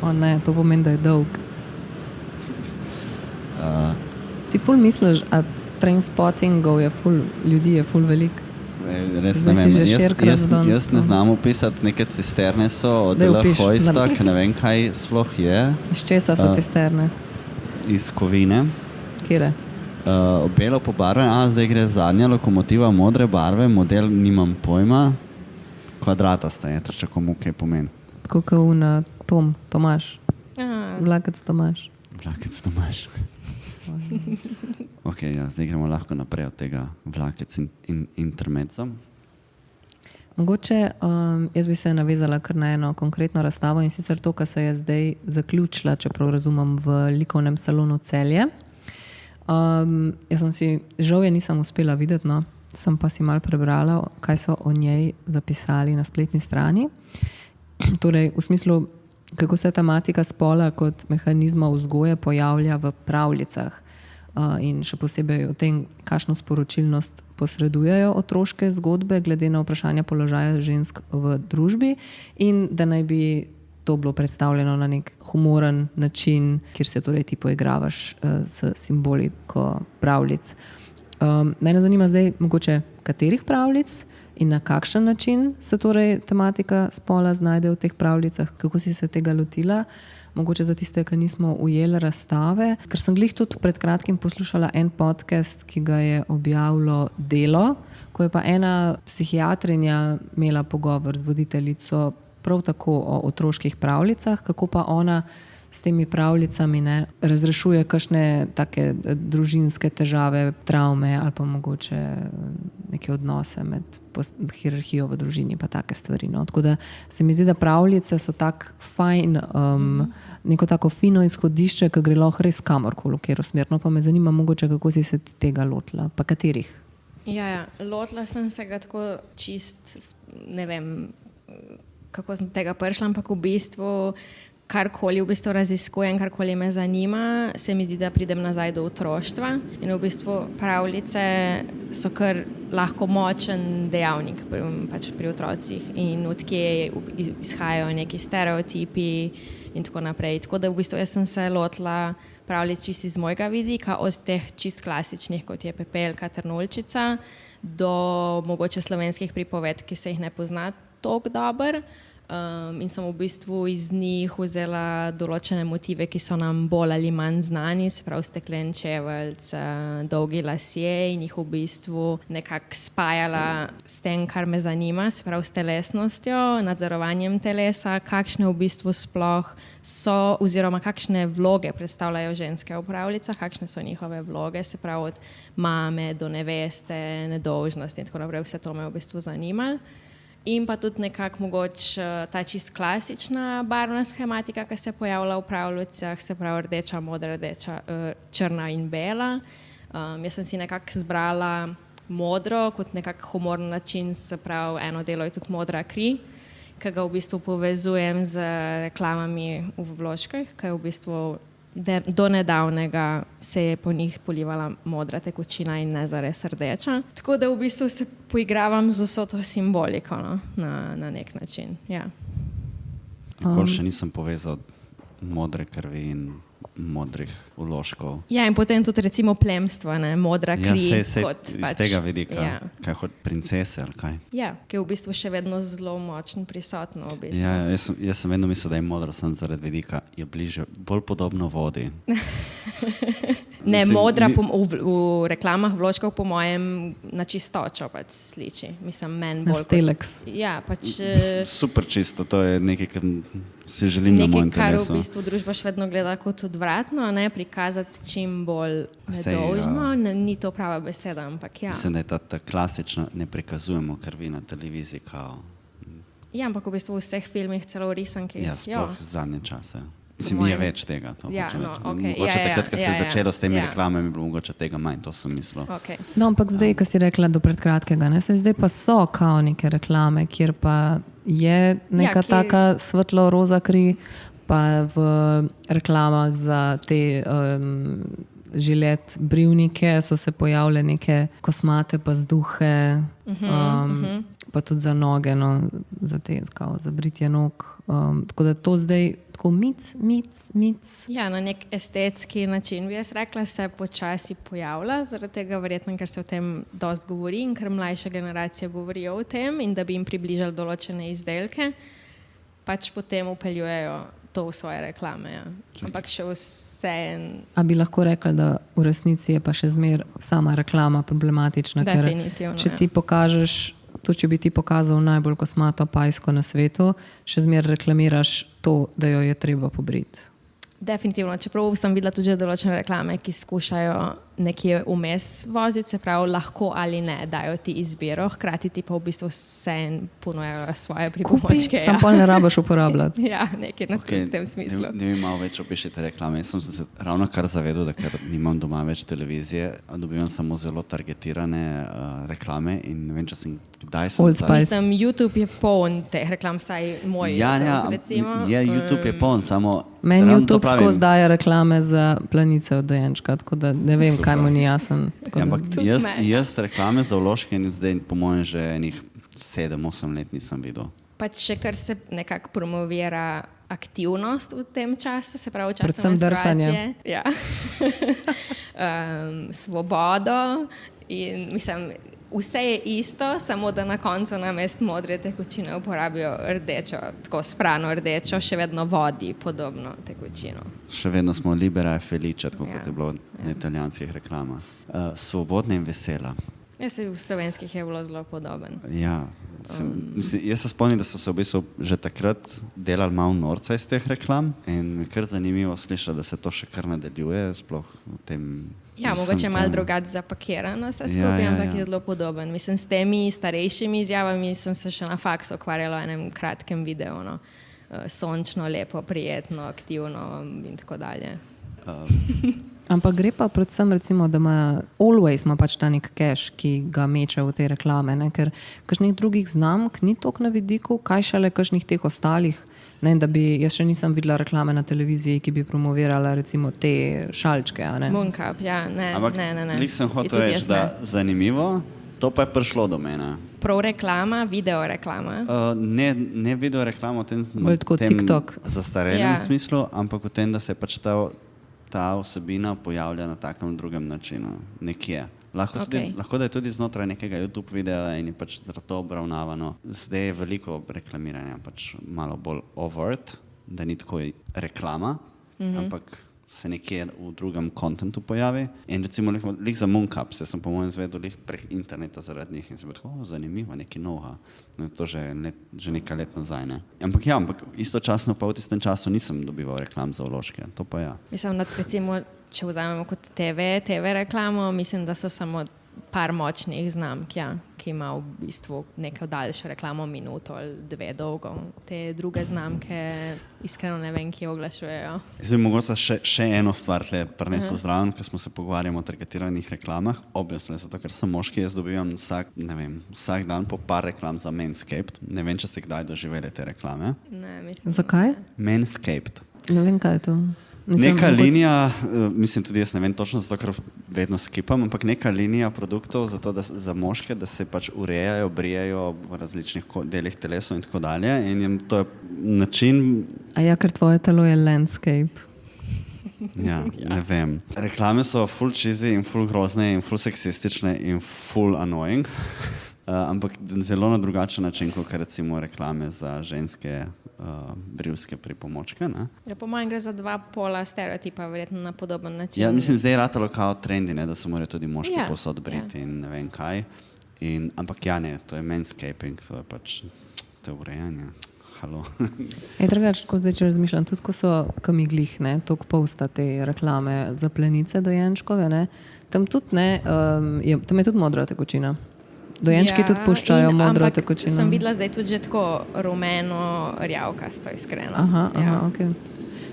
O ne, to pomeni, da je dolg. Ti ful misliš, a trainspottingov je ful, ljudi je ful velik? Res ne vem, jaz ne znam opisati, neke cisterne so od Hojsta, ki ne vem kaj sploh je. Iz česa so cisterne? Iz kovine. Kjere? Belo pobarvene, zdaj gre zadnja lokomotiva modre barve, model nimam pojma, kvadratasta je, to čako mu kaj pomeni. Tako kao na Tomaž. Vlakec Tomaž. Vlakec Tomaž. Ok, ja, zdaj gremo lahko naprej od tega vlakec in intermezzo. Mogoče jaz bi se navezala kar na eno konkretno razstavo in sicer to, kar se je zdaj zaključila, čeprav razumem, v likovnem salonu Celje. Jaz sem si, žal je nisem uspela videti, no, sem pa si malo prebrala, kaj so o njej zapisali na spletni strani. Torej, v smislu, kako se tematika spola kot mehanizma vzgoje pojavlja v pravljicah in še posebej o tem, kakšno sporočilnost posredujejo otroške zgodbe glede na vprašanja položaja žensk v družbi in da naj bi to bilo predstavljeno na nek humoren način, kjer se torej ti poigravaš s simboliko pravljic. Mene zanima zdaj mogoče katerih pravljic in na kakšen način se torej tematika spola znajde v teh pravljicah, kako si se tega lotila, mogoče za tiste, ki nismo ujeli razstave, ker sem glih tudi pred kratkim poslušala en podcast, ki ga je objavilo Delo, ko je pa ena psihiatrinja imela pogovor z voditeljico prav tako o otroških pravljicah, kako pa ona s temi pravljicami razrešuje kakšne take družinske težave, travme ali pa mogoče neke odnose med hierarhijo v družini pa take stvari. No. Tako da se mi zdi, da pravljice so tak fajn, neko tako fino izhodišče, ki gre lahko res kamorkoli, v katero smer. No, pa me zanima mogoče, kako si se tega lotila, pa katerih? Ja, lotila sem se ga tako čist, ne vem, kako sem do tega prišla, ampak v bistvu karkoli v bistvu raziskujem, karkoli me zanima, se mi zdi, da pridem nazaj do otroštva in v bistvu pravljice so kar lahko močen dejavnik pri otrocih in odkje izhajajo neki stereotipi in tako naprej. Tako da v bistvu jaz sem se lotila pravljic čisto iz mojega vidika, od teh čist klasičnih, kot je Pepelka, Trnulčica, do mogoče slovenskih pripoved, ki se jih ne pozna toliko dobro. In sem v bistvu iz njih vzela določene motive, ki so nam bolj ali manj znani, se pravi steklen čeveljc, dolgi lasje in jih v bistvu nekako spajala s tem, kar me zanima, se pravi s telesnostjo, nadzorovanjem telesa, kakšne v bistvu sploh so oziroma kakšne vloge predstavljajo ženske v pravljicah, kakšne so njihove vloge, se pravi od mame do neveste, nedolžnosti in tako naprej, vse to me v bistvu zanimalo. In pa tudi nekako mogoče ta čist klasična barvna schematika, ki se pojavlja v pravljicah, se pravi rdeča, modra, rdeča, črna in bela. Jaz sem si nekako zbrala modro kot nekako humorni način, se pravi eno delo je tudi Modra kri, ki ga v bistvu povezujem z reklamami v vložkih, ki je v bistvu do nedavnega se je po njih polivala modra tekočina in ne zares rdeča. Tako da v bistvu se poigravam z vso to simboliko, no? na nek način. Ja. Nikoli še nisem povezal modre krvi in modrih vložkov. Ja, in potem tudi recimo plemstvo, ne? Modra kri. Ja, sej kot iz tega vidika, ja. kaj kot princese ali kaj. Ja, ki je v bistvu še vedno zelo močno prisotno. V bistvu. Ja, jaz sem vedno mislil, da je modro sem zaradi vidika, je bliže, bolj podobno vodi. Ne, Mislim, modra v reklamah vložkov po mojem na čistočo pač sliči. Mislim, meni Na bolj Stelex. Ja, pač Super čisto, to je nekaj, kar si želim na mojem nekaj, kar v telesu. bistvu družba še vedno gleda kot odvratno, ne, prikazati čim bolj Sej, nedolžno, ni to prava beseda, ampak ja. Mislim, da je ta klasična, ne prikazujemo krvi na televiziji, kao. Ja, ampak v bistvu v vseh filmih, celo v risankih. Ja, sploh zadnje čase. Mislim, Po je mojem- več tega. To Ja, hočem no, reči. okej, Mogoče ja, takrat, ko se je ja, začelo s temi ja. reklamami, je bilo mogoče tega manj, to sem mislil. Okay. No, ampak zdaj, ko si rekla do pred kratkega, ne, se zdaj pa so kao neke reklame, kjer pa je neka ki- taka svetlo-roza kri, pa v reklamah za te žilet brivnike so se pojavile neke kosmate pazduhe, pa tudi za noge, no, za te, kao, za britje nog. Tako da to zdaj tako mic. Ja, na nek estetski način bi jaz rekla, se počasi pojavlja, zaradi tega verjetno, ker se o tem dosti govori in ker mlajša generacija govorijo o tem in da bi jim približali določene izdelke, pač potem upeljujejo to v svoje reklame. Ja. Ampak še vse A bi lahko rekli, da v resnici je pa še zmer sama reklama problematična, definitivno. ker če ti pokažeš, to če bi ti pokazal najbolj kosmato pajsko na svetu, še zmer reklamiraš to, da jo je treba pobriti. Definitivno, čeprav sem videla tudi že določene reklame, ki skušajo nekje vmes voziti, se pravi lahko ali ne, dajo ti izbiro, hkrati ti pa v bistvu vse ponujajo svoje pripomočke. Sam pol ne rabiš uporabljati. Ja, nekaj na Okay, tem smislu. Ne mi malo več opišite reklame. Jaz sem se ravno kar zavedel, da ker nimam doma več televizije, dobivam samo zelo targetirane reklame in ne vem, če sem kdaj sem Old Spice. Mislim, YouTube je poln teh reklam, saj moj Ja, YouTube, recimo. YouTube je poln, samo Meni ravno to YouTube pravim. skozi daje reklame za planice od dojenčka, tako da ne vem, kaj mu ni jasen. Tako Ja, da- ampak Tudi me. jaz reklame za vložke in zdaj po mojem že enih 7-8 let nisem videl. Pač še kar se nekako promovira aktivnost v tem času, se pravi v času Predvsem drsanje. menstruacije. Ja. Svobodo in mislim, vse je isto, samo da na koncu namesto modre tekočine uporabijo rdečo, tako sprano rdečo, še vedno vodi podobno tekočino. Še vedno smo libera e felice, tako Ja. kot je bilo na italijanskih reklamah. Svobodna in vesela. Jaz se v slovenskih je bilo zelo podoben. Ja, mislim, jaz se spomnim, da so se v bistvu že takrat delali malo norca iz teh reklam in mi je kar zanimivo slišati, da se to še kar nadaljuje, sploh v tem. Ja, vsem mogoče malo tem. drugače zapakirano vse Ja, skupaj, ja, ampak ja. je zelo podoben. Mislim, s temi starejšimi izjavami sem se še na faksu ukvarjala v enem kratkem videu. No. Sončno, lepo, prijetno, aktivno in tako dalje. Ampak gre pa predvsem, recimo, da ima Always ima pač ta nek cache, ki ga meče v te reklame, ne? Ker kakšnih drugih znamk ni toliko na vidiku, kaj šele kakšnih teh ostalih. Ne, da bi, jaz še nisem videla reklame na televiziji, ki bi promovirala recimo te šalčke. a ne. Mooncap, ja, ne, Ampak ne. lik sem In hotel tudi reči, jaz da ne. zanimivo, to pa je prišlo do mene. Prav reklama, video reklama. Ne video reklamo v tem, Bolj tako tem TikTok. zastarelem Ja. smislu, ampak v tem, da se pač ta vsebina pojavlja na takem drugem načinu, nekje. Lahko da je tudi znotraj nekega YouTube videa in je pač zaradi to obravnavano. Zdaj je veliko reklamiranja, pač malo bolj overt, da ni tako reklama, ampak se nekje v drugem kontentu pojavi. In recimo lik za Mooncap, sem po mojem zvedel lik prek interneta zaradi njih in se bi tako, zanimivo, nekaj novega. No, to že nekaj let nazaj, ne. Ampak istočasno pa v tistem času nisem dobival reklam za vložke, to pa ja. Mislim, da recimo, če vzamemo kot TV reklamo, mislim, da so samo par močnih znamk, ja, ki ima v bistvu neko daljšo reklamo, minuto ali 2 dolgo. Te druge znamke iskreno ne vem, ki oglašujejo. Zdaj mogoče še eno stvar prinesel zraven, ko smo se pogovarjali o targetiranih reklamah. Obviously, zato ker sem moški, jaz dobivam vsak dan po par reklam za Manscaped. Ne vem, če ste kdaj doživeli te reklame. Ne, mislim. Zakaj? Manscaped. Ne vem, kaj je to. Neka linija, mislim tudi jaz ne vem točno, zato ker vedno skipam, ampak neka linija produktov za moške, da se pač urejajo, brijajo v različnih delih telesov in tako dalje. In to je način... A ja, ker tvoje telo je landscape. Ja, ne vem. Reklame so full cheesy in full grozne in full seksistične in full annoying. Ampak zelo na drugačen način, kot recimo reklame za ženske brivske pripomočke. Ne? Ja, po mojem gre za 2 pola stereotipa, verjetno na podoben način. Ja, mislim, zdaj je ratalo kao trendi, ne, da se morajo tudi moški povsod briti in ne vem kaj. Ampak ja, ne, to je manscaping, to je pač to urejanje. Halo. Drugače, ko zdaj, če razmišljam, tudi ko so kamiglih, ne, toliko posta te reklame za plenice dojenčkove, ne, tam tudi ne, tam je tudi modra tekočina. Dojenčki tudi puščajo modro tekočino. Ampak sem videla zdaj tudi že tako rumeno-rjavkasto, iskreno. Aha, okej.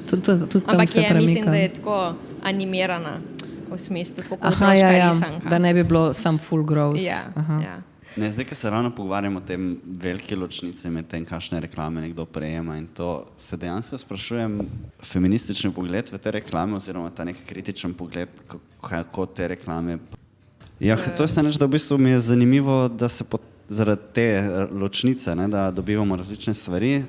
Tudi tam se premika. Ampak mislim, da je tako animirana v smislu, tako kot otroška risanka. Da ne bi bilo sam full gross. Ja. Ne, zdaj, ko se ravno pogovarjamo o tem veliki ločnici med tem, kakšne reklame nekdo prejema in to, se dejansko sprašujem feministični pogled v te reklame oziroma ta nek kritičen pogled, kako te reklame. Ja, to je se neč, da v bistvu mi je zanimivo, da se zaradi te ločnice, ne, da dobivamo različne stvari,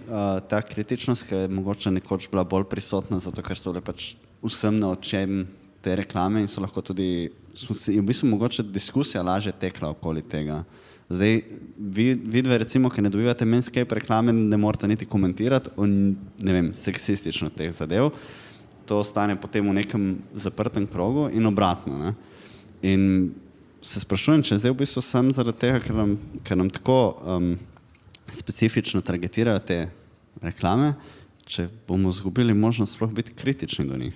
ta kritičnost, ki je mogoče nekoč bila bolj prisotna, zato ker so bile pač vsem na očem te reklame in so lahko tudi, v bistvu mogoče diskusija lažje tekla okoli tega. Zdaj, vidve recimo, ki ne dobivate Manscaped reklame, ne morate niti komentirati o, ne vem, seksistično teh zadev. To ostane potem v nekem zaprtem krogu in obratno, ne. In se sprašujem, če zdaj v bistvu sem zaradi tega, ker nam tako specifično targetirajo te reklame, če bomo izgubili možnost sploh biti kritični do njih.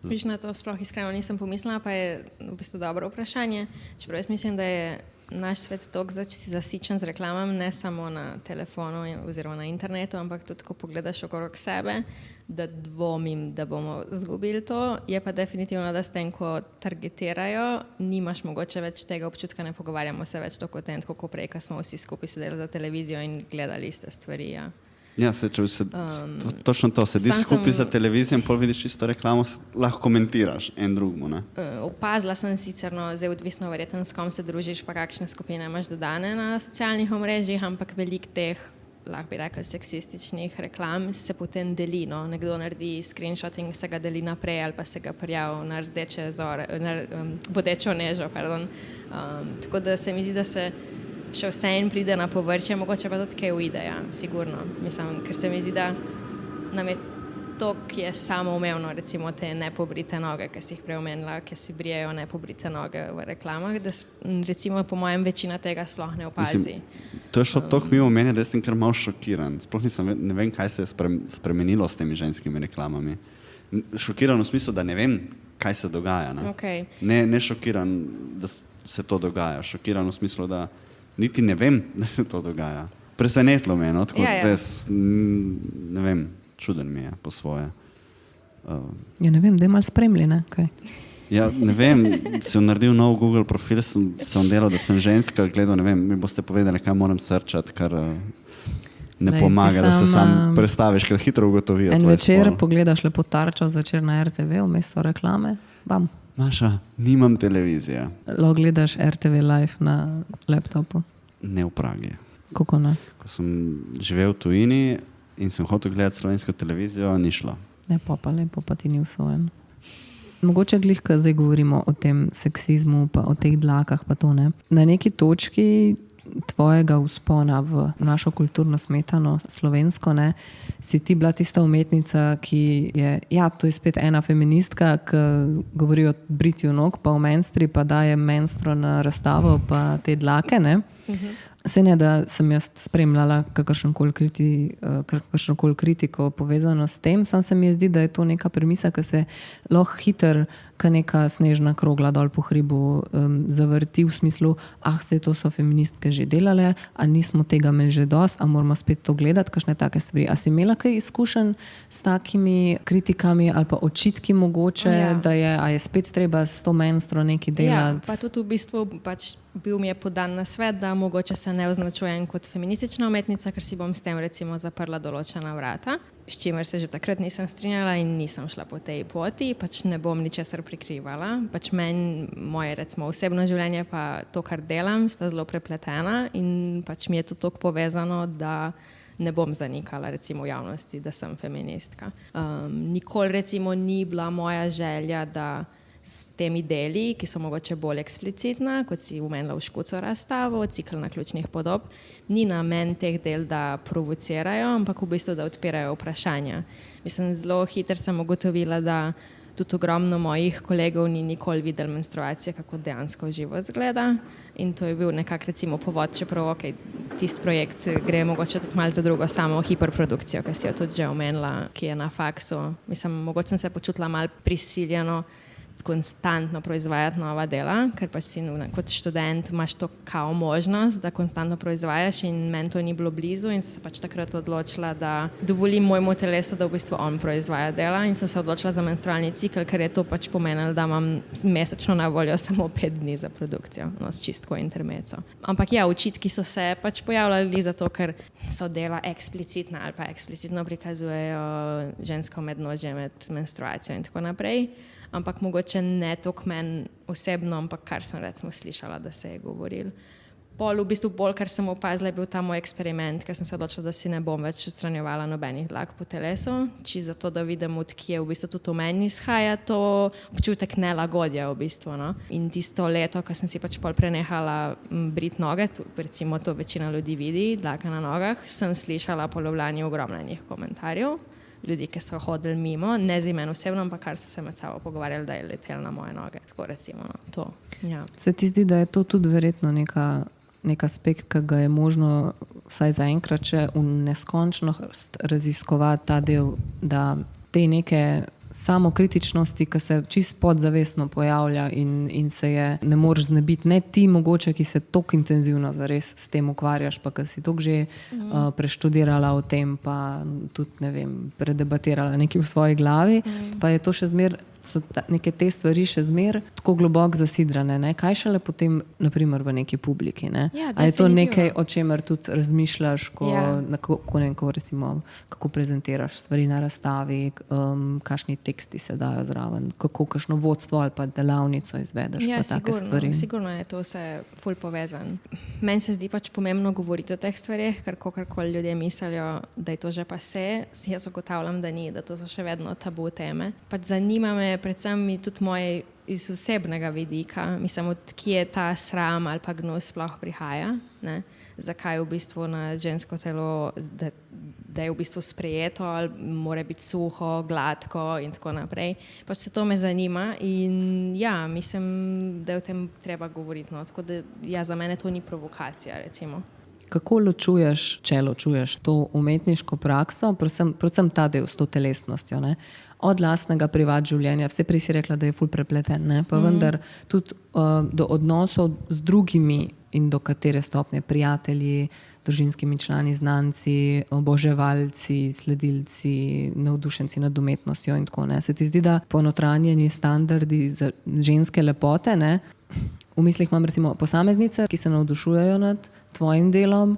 Viš, na to sploh iskreno nisem pomislila, pa je v bistvu dobro vprašanje. Čeprav jaz mislim, da je naš svet toliko zasičen z reklamami, ne samo na telefonu oziroma na internetu, ampak tudi, ko pogledaš okrog sebe, da dvomim, da bomo izgubili to. Je pa definitivno, da s tem, ko targetirajo, nimaš mogoče več tega občutka, ne pogovarjamo se več tako tem, tako prej, ko smo vsi skupaj sedeli za televizijo in gledali iste stvari, ja. Ja, točno to, sediš skupaj za televizijo in pol vidiš čisto reklamo, lahko komentiraš en drugmu, ne? Opazila sem sicer, zdaj odvisno verjetno s kom se družiš, pa kakšne skupine imaš dodane na socialnih omrežjih, ampak veliko teh, lahko bi rekli, seksističnih reklam se potem deli, no. Nekdo naredi screenshot in se ga deli naprej ali pa se ga prijavi na bodečo nežo, pardon. Tako da se mi zdi, da se še vse en pride na površje, mogoče pa tudi kaj uide, ja, sigurno. Mislim, ker se mi zdi, da nam je to, ki je samoumevno, recimo te nepobrite noge, ki si jih preomenila, ki si brijejo nepobrite noge v reklamah, da recimo po mojem večina tega sploh ne opazi. Mislim, to je šlo toliko mimo mene, da sem kar malo šokiran. Sploh ne vem, kaj se je spremenilo s temi ženskimi reklamami. Šokiran v smislu, da ne vem, kaj se dogaja. Ne, okay. Ne šokiran, da se to dogaja. Šokiran v smislu, da niti ne vem, da se to dogaja. Presenetilo me, no, tako res, ne vem, čuden mi je po svoje. Ja, ne vem, da je malo spremljena, kaj? Ja, ne vem, sem naredil nov Google profil, sem delal, da sem ženska, gledal, ne vem, mi boste povedali, kaj moram searchati, kar ne pomaga, da se sam predstaviš, ker hitro ugotovijo. En večer pogledaš lepo Tarčo zvečer na RTV, vmesto reklame, bam. Maša, nimam televizije. Lahko gledaš RTV live na laptopu? Ne v Pragi. Kako ne? Ko sem živel v tujini in sem hotel gledati slovensko televizijo, ni šlo. Ne, pa lepo, pa ti ni usojen. Mogoče glih, ko zdaj govorimo o tem seksizmu, pa o teh dlakah, pa to ne. Na neki točki tvojega vzpona v našo kulturno smetano, slovensko, ne, si ti bila tista umetnica, ki je, ja, to je spet ena feministka, ki govori o britju nog, pa o menstri, pa daje menstro na razstavo, pa te dlake, ne. Se ne, da sem jaz spremljala kakršnokoli kritiko povezano s tem, sam se mi zdi, da je to neka premisa, ki se lahko hitro, ka neka snežna krogla dol po hribu zavrti v smislu, saj to so feministke že delale, a nismo tega imeli že dost, a moramo spet to gledati, kakšne take stvari. A si imela kaj izkušenj s takimi kritikami ali pa očitki mogoče, da je spet treba s to menstro nekaj delati? Ja, pa tudi v bistvu pač bil mi je podan na svet, da mogoče se ne označujem kot feministična umetnica, ker si bom s tem recimo zaprla določena vrata, s čimer se že takrat nisem strinjala in nisem šla po tej poti, pač ne bom ničesar prikrivala. Pač moje recimo osebno življenje pa to, kar delam, sta zelo prepletena in pač mi je to toliko povezano, da ne bom zanikala recimo v javnosti, da sem feministka. Nikoli recimo ni bila moja želja, da s temi deli, ki so mogoče bolj eksplicitna, kot si omenila v Škuco razstavo, cikl naključnih podob, ni namen teh del, da provocirajo, ampak v bistvu, da odpirajo vprašanja. Mislim, zelo hitro sem ugotovila, da tudi ogromno mojih kolegov ni nikoli videl menstruacije, kako dejansko živo izgleda, in to je bil nekako recimo povod, čeprav tisti projekt gre mogoče tudi malo za drugo, samo hiperprodukcijo, ki si jo tudi že omenila, ki je na faksu. Mislim, mogoče sem se počutila malo prisiljeno konstantno proizvajati nova dela, ker pač si kot študent imaš to kao možnost, da konstantno proizvajaš in meni to ni bilo blizu in sem se pač takrat odločila, da dovolim mojemu telesu, da v bistvu on proizvaja dela in sem se odločila za menstrualni cikl, ker je to pač pomenilo, da imam mesečno na voljo samo 5 dni za produkcijo, s čistko intermeco. Ampak ja, očitki so se pač pojavljali zato, ker so dela eksplicitna ali pa eksplicitno prikazujejo žensko mednožje med menstruacijo in tako naprej. Ampak mogoče ne toliko meni osebno, ampak kar sem recimo slišala, da se je govoril. V bistvu bolj, kar sem opazila, je bil ta moj eksperiment, ker sem se odločila, da si ne bom več odstranjevala nobenih dlak po telesu, čisto zato, da vidim, odkje v bistvu tudi v meni izhaja to občutek nelagodja v bistvu. No? In tisto leto, ko sem si pač pol prenehala brit noge, recimo to večina ljudi vidi, dlaka na nogah, sem slišala po Ljubljani ogromnih komentarjev. Ljudi, ki so hodili mimo, ne z imen osebno, ampak kar so se med sabo pogovarjali, da je letel na moje noge. Tako recimo, no, to. Ja. Se ti zdi, da je to tudi verjetno nek aspekt, ki ga je možno vsaj zaenkrat še v neskončnost raziskovati ta del, da te neke samokritičnosti, ki se čisto podzavestno pojavlja in se je ne moreš znebiti, ne ti mogoče, ki se toliko intenzivno zares s tem ukvarjaš, pa ki si toliko že preštudirala o tem, pa tudi, ne vem, predebatirala nekaj v svoji glavi, pa je to še zmer, so neke te stvari še zmer tako globoko zasidrane, ne? Kaj šele potem, naprimer, v neki publiki, ne? Ja, a je to nekaj, o čemer tudi razmišljaš, recimo, kako prezentiraš stvari na razstavi, kakšni teksti se dajo zraven, kako kakšno vodstvo ali pa delavnico izvedeš, pa take stvari. Sigurno je to vse ful povezan. Meni se zdi pač pomembno govoriti o teh stvarih, ker kakorkoli ljudje mislijo, da je to že pase, jaz ugotavljam, da ni, da to so še vedno tabu teme. Pač zanima me predvsem tudi moje iz osebnega vidika, mislim, odkje ta sram ali pa gnus sploh prihaja, ne? Zakaj v bistvu na žensko telo, da je v bistvu sprejeto ali mora biti suho, gladko in tako naprej. Pač se to me zanima in ja, mislim, da je o tem treba govoriti, no? Tako da ja, za mene to ni provokacija, recimo. Kako ločuješ, če ločuješ to umetniško prakso, predvsem ta del s to telesnostjo, ne? Od lastnega privat življenja, vse prej si rekla, da je ful prepleten, ne? Pa vendar tudi do odnosov z drugimi in do katere stopnje, prijatelji, družinskimi člani, znanci, oboževalci, sledilci, navdušenci nad umetnostjo in tako, ne? Se ti zdi, da ponotranjeni standardi za ženske lepote, ne? V mislih imam recimo posameznice, ki se navdušujejo nad tvojim delom,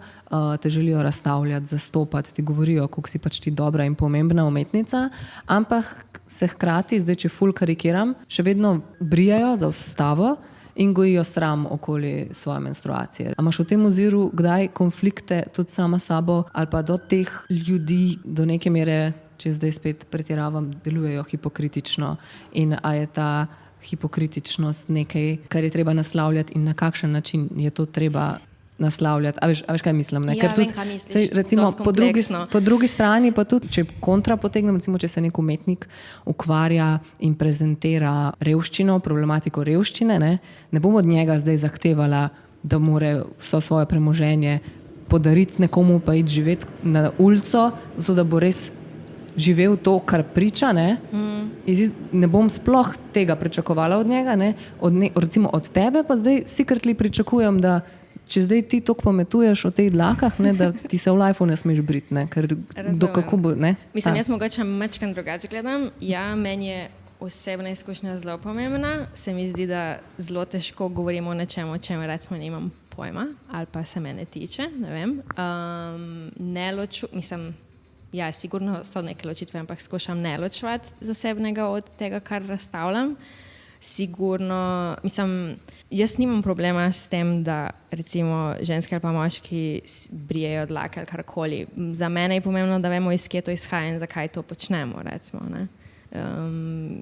te želijo razstavljati, zastopati, ti govorijo, koliko si pač ti dobra in pomembna umetnica, ampak se hkrati, zdaj če ful karikiram, še vedno brijajo za vstavo in gojijo sram okoli svoje menstruacije. A imaš v tem oziru kdaj konflikte tudi sama sabo ali pa do teh ljudi do neke mere če zdaj spet pretiravam, delujejo hipokritično in a je ta hipokritičnost nekaj, kar je treba naslavljati in na kakšen način je to treba naslavljati. A veš kaj mislim? Ne? Ja, Ker tudi, vem, kaj misliš, recimo, dosti kompleksno. po drugi strani pa tudi, če kontra potegnem, recimo, če se nek umetnik ukvarja in prezentira revščino, problematiko revščine, ne bom od njega zdaj zahtevala, da more vso svoje premoženje podariti nekomu pa iti živeti na ulico, zato da bo res živel to, kar priča. Ne bom sploh tega pričakovala od njega. Recimo od tebe pa zdaj secretly pričakujem, da če zdaj ti toliko pametuješ o teh dlakah, da ti se v lifeu ne smeš briti. Ker do kako bo, Mislim, jaz mogoče mačkam drugače gledam. Ja, meni je osebna izkušnja zelo pomembna. Se mi zdi, da zelo težko govorimo o nečem, o čem recimo nimam pojma, ali pa se mene tiče, ne vem. Ja, sigurno so neke ločitve, ampak skušam ne ločevati zasebnega od tega, kar razstavljam. Sigurno, jaz nimam problema s tem, da recimo ženske ali pa moški brijejo dlake ali karkoli. Za mene je pomembno, da vemo, iz kje to izhaja in zakaj to počnemo, recimo,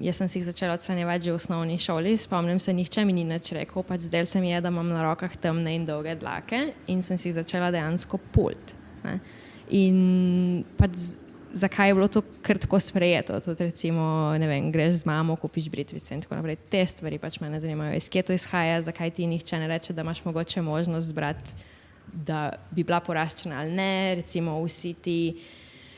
jaz sem si jih začela odstranjevati že v osnovni šoli, spomnim se, nihče mi ni nič rekel, pač zdaj se mi je, da imam na rokah temne in dolge dlake in sem si jih začela dejansko pult. In pač zakaj je bilo to kar tako sprejeto, tudi recimo, ne vem, greš z mamo, kupiš britvice in tako naprej, te stvari pač mene zanimajo, iz kje to izhaja, zakaj ti nihče ne reče, da imaš mogoče možnost zbrati, da bi bila poraščena ali ne, recimo vsi ti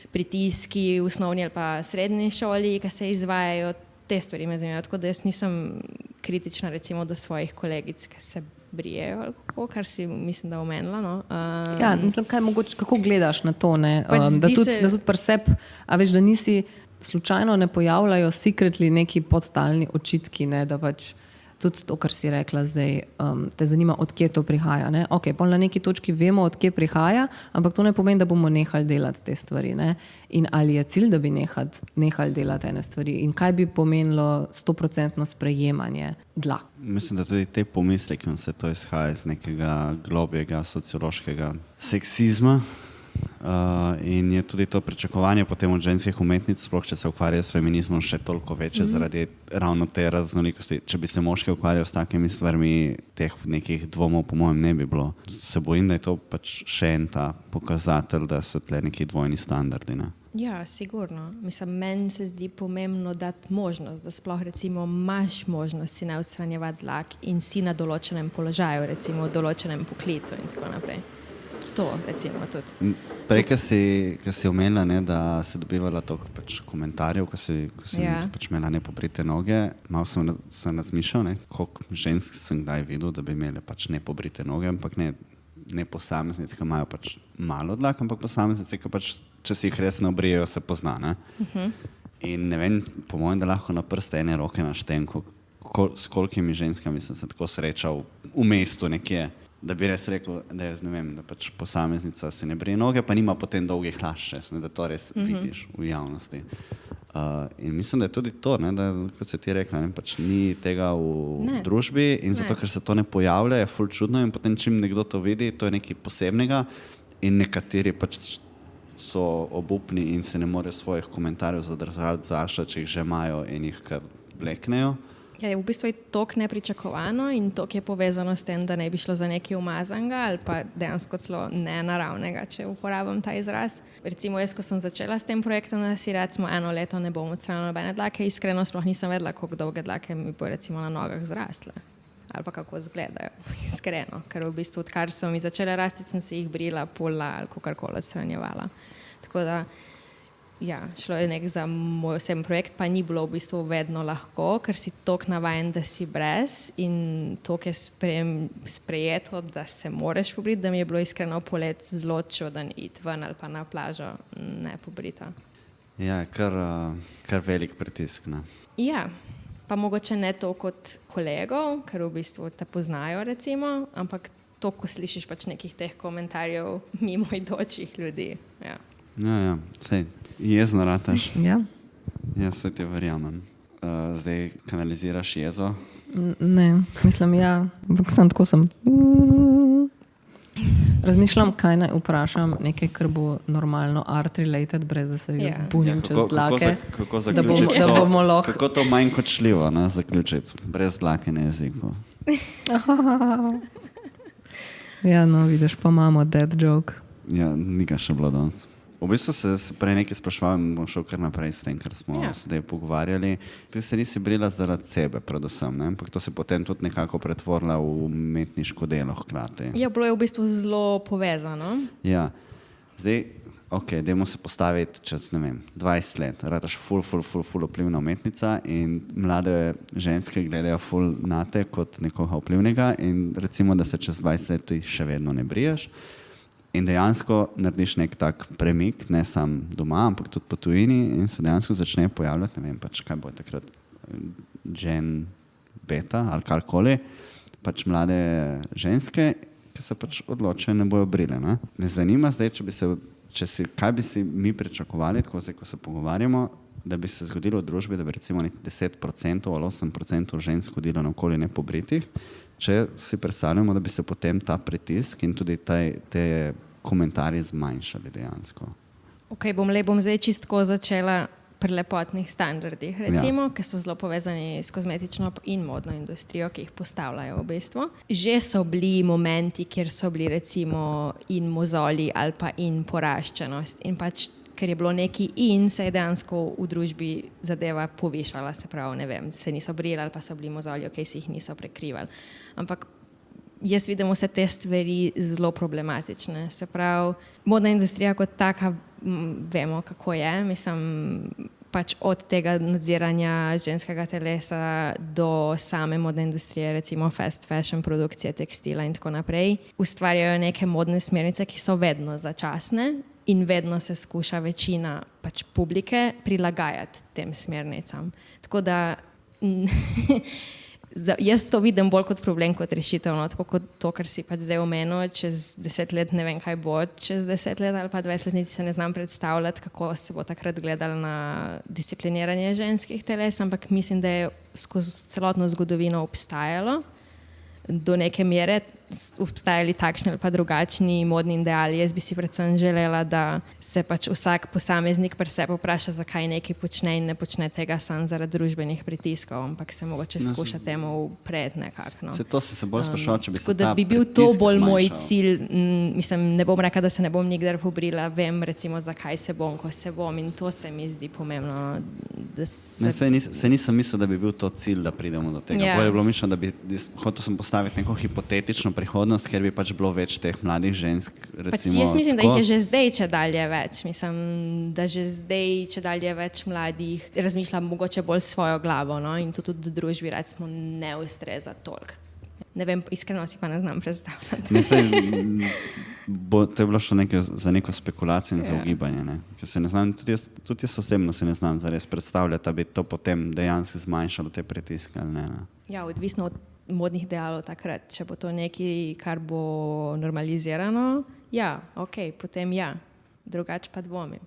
pritiski v osnovni ali pa srednji šoli, ki se izvajajo, te stvari me zanimajo, tako da jaz nisem kritična recimo do svojih kolegic, ki se brijejo ali kako, kar si mislim, da omenila. Ja, mislim, kako gledaš na to, da tudi pri sebi, a veš, da nisi slučajno ne pojavljajo secretly neki podtalni očitki, da pač tudi to, kar si rekla zdaj, te zanima, od kje to prihaja. Ok, pol na neki točki vemo, od kje prihaja, ampak to ne pomeni, da bomo nehali delati te stvari. In ali je cilj, da bi nehali delati ene stvari in kaj bi pomenilo 100% sprejemanje dlak. Mislim, da tudi te pomisleki, se to izhaja iz nekega globjega sociološkega seksizma. In je tudi to pričakovanje potem od ženskih umetnic, sploh če se ukvarjajo s feminizmom, še toliko večje zaradi ravno te raznolikosti. Če bi se moški ukvarjali s takimi stvarmi, teh nekih dvomov po mojem ne bi bilo. Se bojim, da je to pač še en ta pokazatelj, da so tle neki dvojni standardi. Ja, sigurno. Meni se zdi pomembno dati možnost, da sploh recimo imaš možnost si ne odstranjevati dlak in si na določenem položaju, recimo v določenem poklicu in tako naprej. To, recimo, tudi. Prej, ko si omenila, da si dobivala toliko pač komentarjev, ko si pač imela nepobrite noge, malo sem razmišljal, koliko žensk sem kdaj videl, da bi imele pač nepobrite noge, ampak ne posameznice, ki imajo pač malo dlak, ampak posameznice, ki pač, če si jih res ne obrijejo, se pozna. In ne vem, po mojem, da lahko na prste ene roke naštem, s kolikimi ženskami sem se tako srečal v mestu nekje, da bi res rekel, da pač posameznica se ne brije noge, pa nima potem dolgih las, da to res vidiš v javnosti. In mislim, da je tudi to, da, kot se ti rekla, pač ni tega v družbi in zato, ker se to ne pojavlja, je ful čudno in potem, čim nekdo to vidi, to je nekaj posebnega in nekateri pač so obupni in se ne morejo svojih komentarjev zadržati zašto, če jih že imajo in jih kar bleknejo. Ja, v bistvu je toliko nepričakovano in toliko je povezano s tem, da ne bi šlo za nekaj umazanga ali pa dejansko celo nenaravnega, če uporabim ta izraz. Recimo jaz, ko sem začela s tem projektom, da si recimo 1 leto ne bom odstranila nobene dlake, iskreno sploh nisem vedela, koliko dolge dlake mi bo recimo na nogah zrasle. Ali pa kako izgledajo, iskreno. Ker v bistvu, odkar so mi začele rasti, sem si jih brila, pula ali kakorkoli odstranjevala. Tako da ja, šlo je za moj osebni projekt, pa ni bilo v bistvu vedno lahko, ker si toliko navajen, da si brez in toliko je sprejeto, da se moreš pobriti, da mi je bilo iskreno polet zelo čuden iti ven ali pa na plažo ne pobrita. Ja, kar velik pritisk. Ja, pa mogoče ne to kot kolegov, ker v bistvu te poznajo recimo, ampak to, ko slišiš pač nekih teh komentarjev mimo idočih ljudi. Ja, sej. Jezno rataš? Ja. Jaz se ti verjamem. Zdaj kanaliziraš jezo? Ne, mislim, ja. Ampak sem tako Razmišljam, kaj naj vprašam, nekaj, kar bo normalno art-related, brez da se jaz bunim čez dlake. Kako zaključiti da bomo lahko... Kako to manj kočljivo, ne, zaključiti, brez dlake na jeziku. Ja, no, vidiš, pa imamo dead joke. Ja, nikaj še bilo danes. V bistvu se prej nekaj spraševal in bom šel kar naprej s tem, kar smo sedaj pogovarjali. Ti se nisi brila zaradi sebe predvsem, ne? Ampak to se potem tudi nekako pretvorila v umetniško delo hkrati. Ja, bilo je v bistvu zelo povezano. Ja, zdaj, dajmo se postaviti čez, ne vem, 20 let. Rataš ful vplivna umetnica in mlade ženske gledajo ful nate kot nekoga vplivnega in recimo, da se čez 20 let ti še vedno ne briješ. In dejansko narediš nek tak premik, ne sam doma, ampak tudi po tujini in se dejansko začne pojavljati, ne vem, pač kaj bo takrat, Gen Beta ali karkoli, pač mlade ženske, ki se pač odločajo, ne bojo brile. Ne? Me zanima zdaj, kaj bi si mi pričakovali, tako zdaj, ko se pogovarjamo, da bi se zgodilo v družbi, da bi recimo 10% ali 8% žensk hodilo naokoli nepobritih, če si predstavljamo, da bi se potem ta pritisk in tudi te komentarje zmanjšali dejansko. Bom zdaj čistko začela pri lepotnih standardih, recimo, ki so zelo povezani s kozmetično in modno industrijo, ki jih postavljajo v bistvu. Že so bili momenti, kjer so bili recimo in mozoli ali pa in poraščenost in pač ker je bilo neki in se je dejansko v družbi zadeva povišala, se pravi, ne vem, se niso brili ali pa so bili mozolji, si jih niso prekrivali. Ampak jaz vidim vse te stvari zelo problematične. Se pravi, modna industrija kot taka, vemo, kako je, mislim, pač od tega nadziranja ženskega telesa do same modne industrije, recimo fast fashion produkcije, tekstila in tako naprej, ustvarjajo neke modne smernice, ki so vedno začasne in vedno se skuša večina pač publike prilagajati tem smernicam. Tako da jaz to vidim bolj kot problem, kot rešitev, no? Tako kot to, kar si pač zdaj omenil, čez 10 let ne vem, kaj bo, čez 10 let ali pa 20 let niti se ne znam predstavljati, kako se bo takrat gledalo na discipliniranje ženskih teles, ampak mislim, da je skozi celotno zgodovino obstajalo do neke mere, obstajali takšni ali pa drugačni modni ideali. Jaz bi si predvsem želela, da se pač vsak posameznik pri sebi vpraša, zakaj nekaj počne in ne počne tega sam zaradi družbenih pritiskov, ampak se mogoče skuša temu upreti nekako. No. To se bolj sprašal, če bi se da bi bil to bolj moj cilj. Mislim, ne bom rekla, da se ne bom nikdar pobrila, vem recimo, zakaj se bom, ko se bom in to se mi zdi pomembno. Se nisem mislil, da bi bil to cilj, da pridemo do tega. Bolje je bilo mišljeno, da bi hotel sem postaviti neko hipotetično prihodnost, ker bi pač bilo več teh mladih žensk. Recimo, jaz mislim, da jih je že zdaj čedalje več. Mislim, da že zdaj čedalje več mladih razmišlja mogoče bolj svojo glavo, no? In to tudi v družbi recimo ne ustreza toliko. Ne vem, iskreno si pa ne znam predstavljati. To je bilo še za neko spekulacijo in za ugibanje. Ne? Ker se ne znam, tudi jaz osebno se ne znam zares predstavljati, da bi to potem dejansko zmanjšalo te pritiske ali ne. Ja, odvisno od modnih idealov takrat. Če bo to nekaj, kar bo normalizirano, ja, potem ja. Drugače pa dvomim.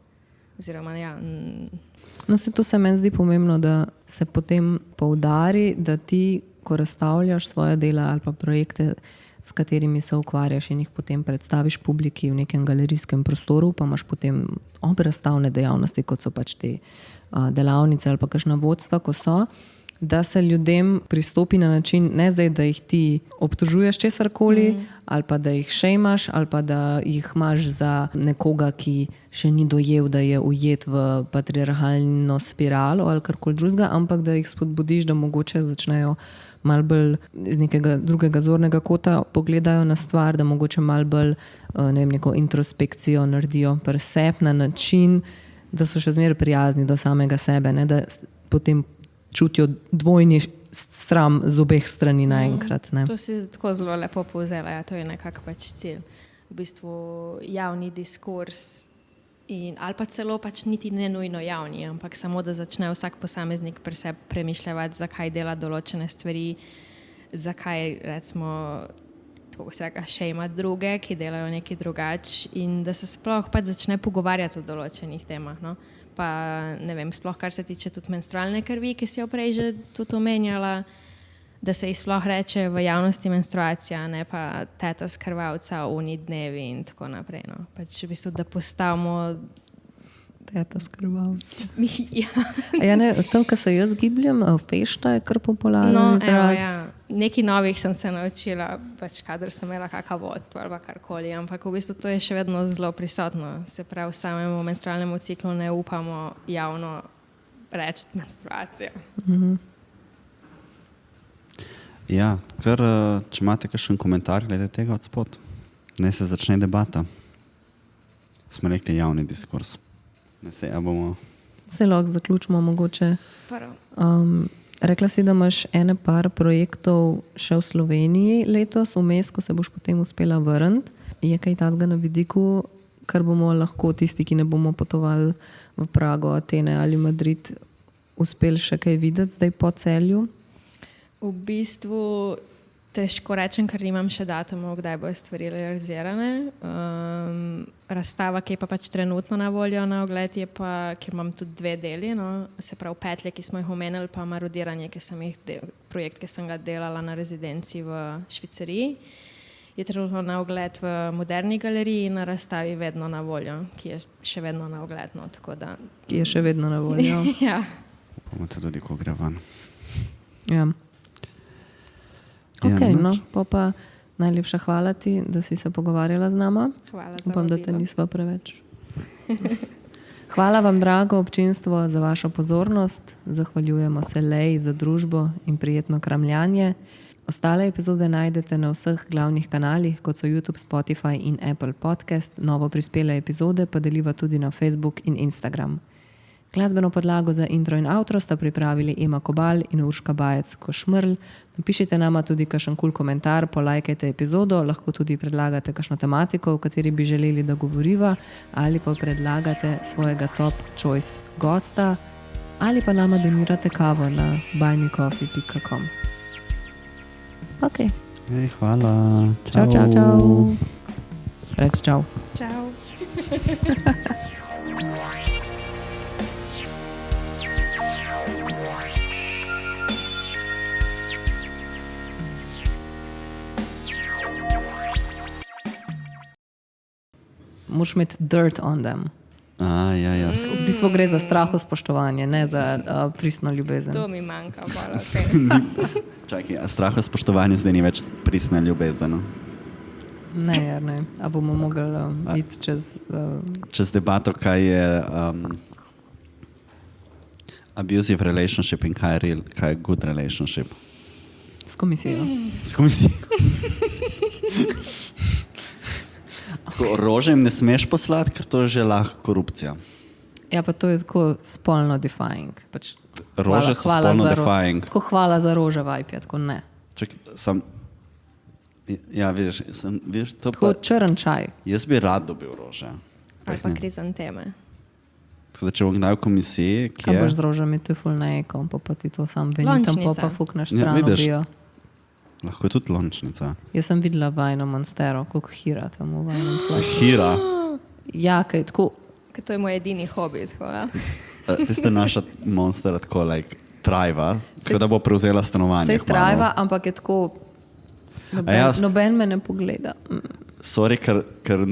Oziroma, ja. No, to se meni zdi pomembno, da se potem poudari, da ti, ko razstavljaš svoje dela ali pa projekte, s katerimi se ukvarjaš in jih potem predstaviš publiki v nekem galerijskem prostoru, pa imaš potem razstavne dejavnosti, kot so pač te delavnice ali pa kakšna vodstva, ko so, da se ljudem pristopi na način, ne zdaj, da jih ti obtožuješ česarkoli, ali pa da jih šejmaš, ali pa da jih imaš za nekoga, ki še ni dojel, da je ujet v patriarhalno spiralo ali karkoli drugega, ampak da jih spodbudiš, da mogoče začnejo malo bolj iz nekega drugega zornega kota pogledajo na stvar, da mogoče malo bolj neko introspekcijo naredijo pri sebi na način, da so še zmeraj prijazni do samega sebe, ne, da potem čutijo dvojni sram z obeh strani naenkrat. Ne. To si tako zelo lepo povzela, ja, to je nekako pač cilj. V bistvu javni diskurs ali pa celo pač niti ne nujno javni, ampak samo, da začne vsak posameznik pri sebi premišljati, zakaj dela določene stvari, zakaj recimo, tako se reka, šejmati druge, ki delajo nekaj drugače in da se sploh pač začne pogovarjati o določenih temah. No? Pa ne vem, sploh kar se tiče tudi menstrualne krvi, ki si jo prej že tudi omenjala, da se jih sploh reče v javnosti menstruacija, ne pa teta skrvavca, uni dnevi in tako naprej. No. Pač v bistvu, da postavimo... Teta skrvavca. Ja. Ja, ne, tam, ko se jaz gibljem, fešta je kar popularen No, izraz. ja. Nekaj novih sem se naučila, pač kadar sem imela kakšno vodstvo ali karkoli, ampak v bistvu to je še vedno zelo prisotno. Se pravi, v samemu menstrualnemu ciklu ne upamo javno reči menstruacijo. Ja, kar, če imate kakšen komentar glede tega od spod, ne se začne debata. Smo rekli javni diskurs. Ne se, a bomo... Se lahko zaključimo mogoče. Prvo. Rekla si, da imaš ene par projektov še v Sloveniji letos, vmes, ko se boš potem uspela vrniti. Je kaj takega na vidiku, kar bomo lahko tisti, ki ne bomo potovali v Prago, Atene ali Madrid, uspeli še kaj videti zdaj po Celju? V bistvu težko rečem, ker nimam še datumov, kdaj bojo stvari realizirane. Razstava, ki je pa pač trenutno na voljo na ogled, je pa, ker imam tudi 2 deli, no, se pravi Petlje, ki smo jih omenili, pa Marodiranje, projekt, ki sem ga delala na rezidenci v Švicariji, je trenutno na ogled v Moderni galeriji in na razstavi vedno na voljo, ki je še vedno na ogled. No, tako da... Ki je še vedno na voljo. Ja. Upamo te tudi, ko gre ven. Ja. Ja, Ok, no, nič. pa najlepša hvala ti, da si se pogovarjala z nama. Hvala za Upam, da te vabilo. nisva preveč. Hvala vam, drago občinstvo, za vašo pozornost. Zahvaljujemo se Lej za družbo in prijetno kramljanje. Ostale epizode najdete na vseh glavnih kanalih, kot so YouTube, Spotify in Apple Podcast. Novo prispele epizode pa deliva tudi na Facebook in Instagram. Glasbeno podlago za intro in outro sta pripravili Ema Kobal in Urška Bajec-Košmrl. Napišite nama tudi kakšen kul komentar, polajkajte epizodo, lahko tudi predlagate kakšno tematiko, o kateri bi želeli, da govoriva, ali pa predlagate svojega top choice gosta, ali pa nama donirate kavo na buymecoffee.com. Ok. Ej, hvala. Čau, čau, čau. Reč čau. Čau. Moraš imeti dirt on them. Ja. V bistvu gre za strahospoštovanje, ne za pristno ljubezen. To mi manjka, bolj ok. Čakaj, a straho spoštovanje zdaj ni več pristna ljubezen. Ne, ne. A bomo mogli iti čez... Čez debato, kaj je abusive relationship in kaj je good relationship. s komisijo. S komisijo. Tako, rože jim ne smeš poslati, ker to je že lahko korupcija. Ja, pa to je tako spolno defying. Pač Rože so spolno defying. Tako hvala za rože vibe, tako ne. Čakaj, ja, vidiš, to Tako pa, črn čaj. jaz bi rad dobil rože. Ali pa krizanteme. Tako da če bom kdaj v komisiji, Kaj boš kje... z rožami, to je full nejko, pa ti to sam venitam, Lončnica. pa fukneš Ja, stran vidiš. bio. Lahko je tudi lončnica. Jaz sem videla vajno monstero, koliko hira tam v vajnem flašu. Hira. Ja, kaj tako, Ker to je moj edini hobi. Tako, ja. Tiste naša monstera tako, like, trajva, tako da bo prevzela stanovanje. sej kmalu. trajva, ampak je tako, noben me ne pogleda. Sorry, ker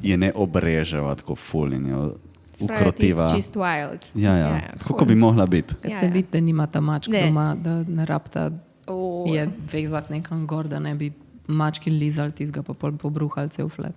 je ne obreževa tako ful in jo Spravi ukrotiva. čist wild. Ja. Tako kot bi mogla biti. Kad Ja, se ja. vidi, da nima ta mačka Ne. doma, da ne rabta O, je vezati nekam gor, da ne bi mački lizali tizga, pa pol pobruhali cel flat.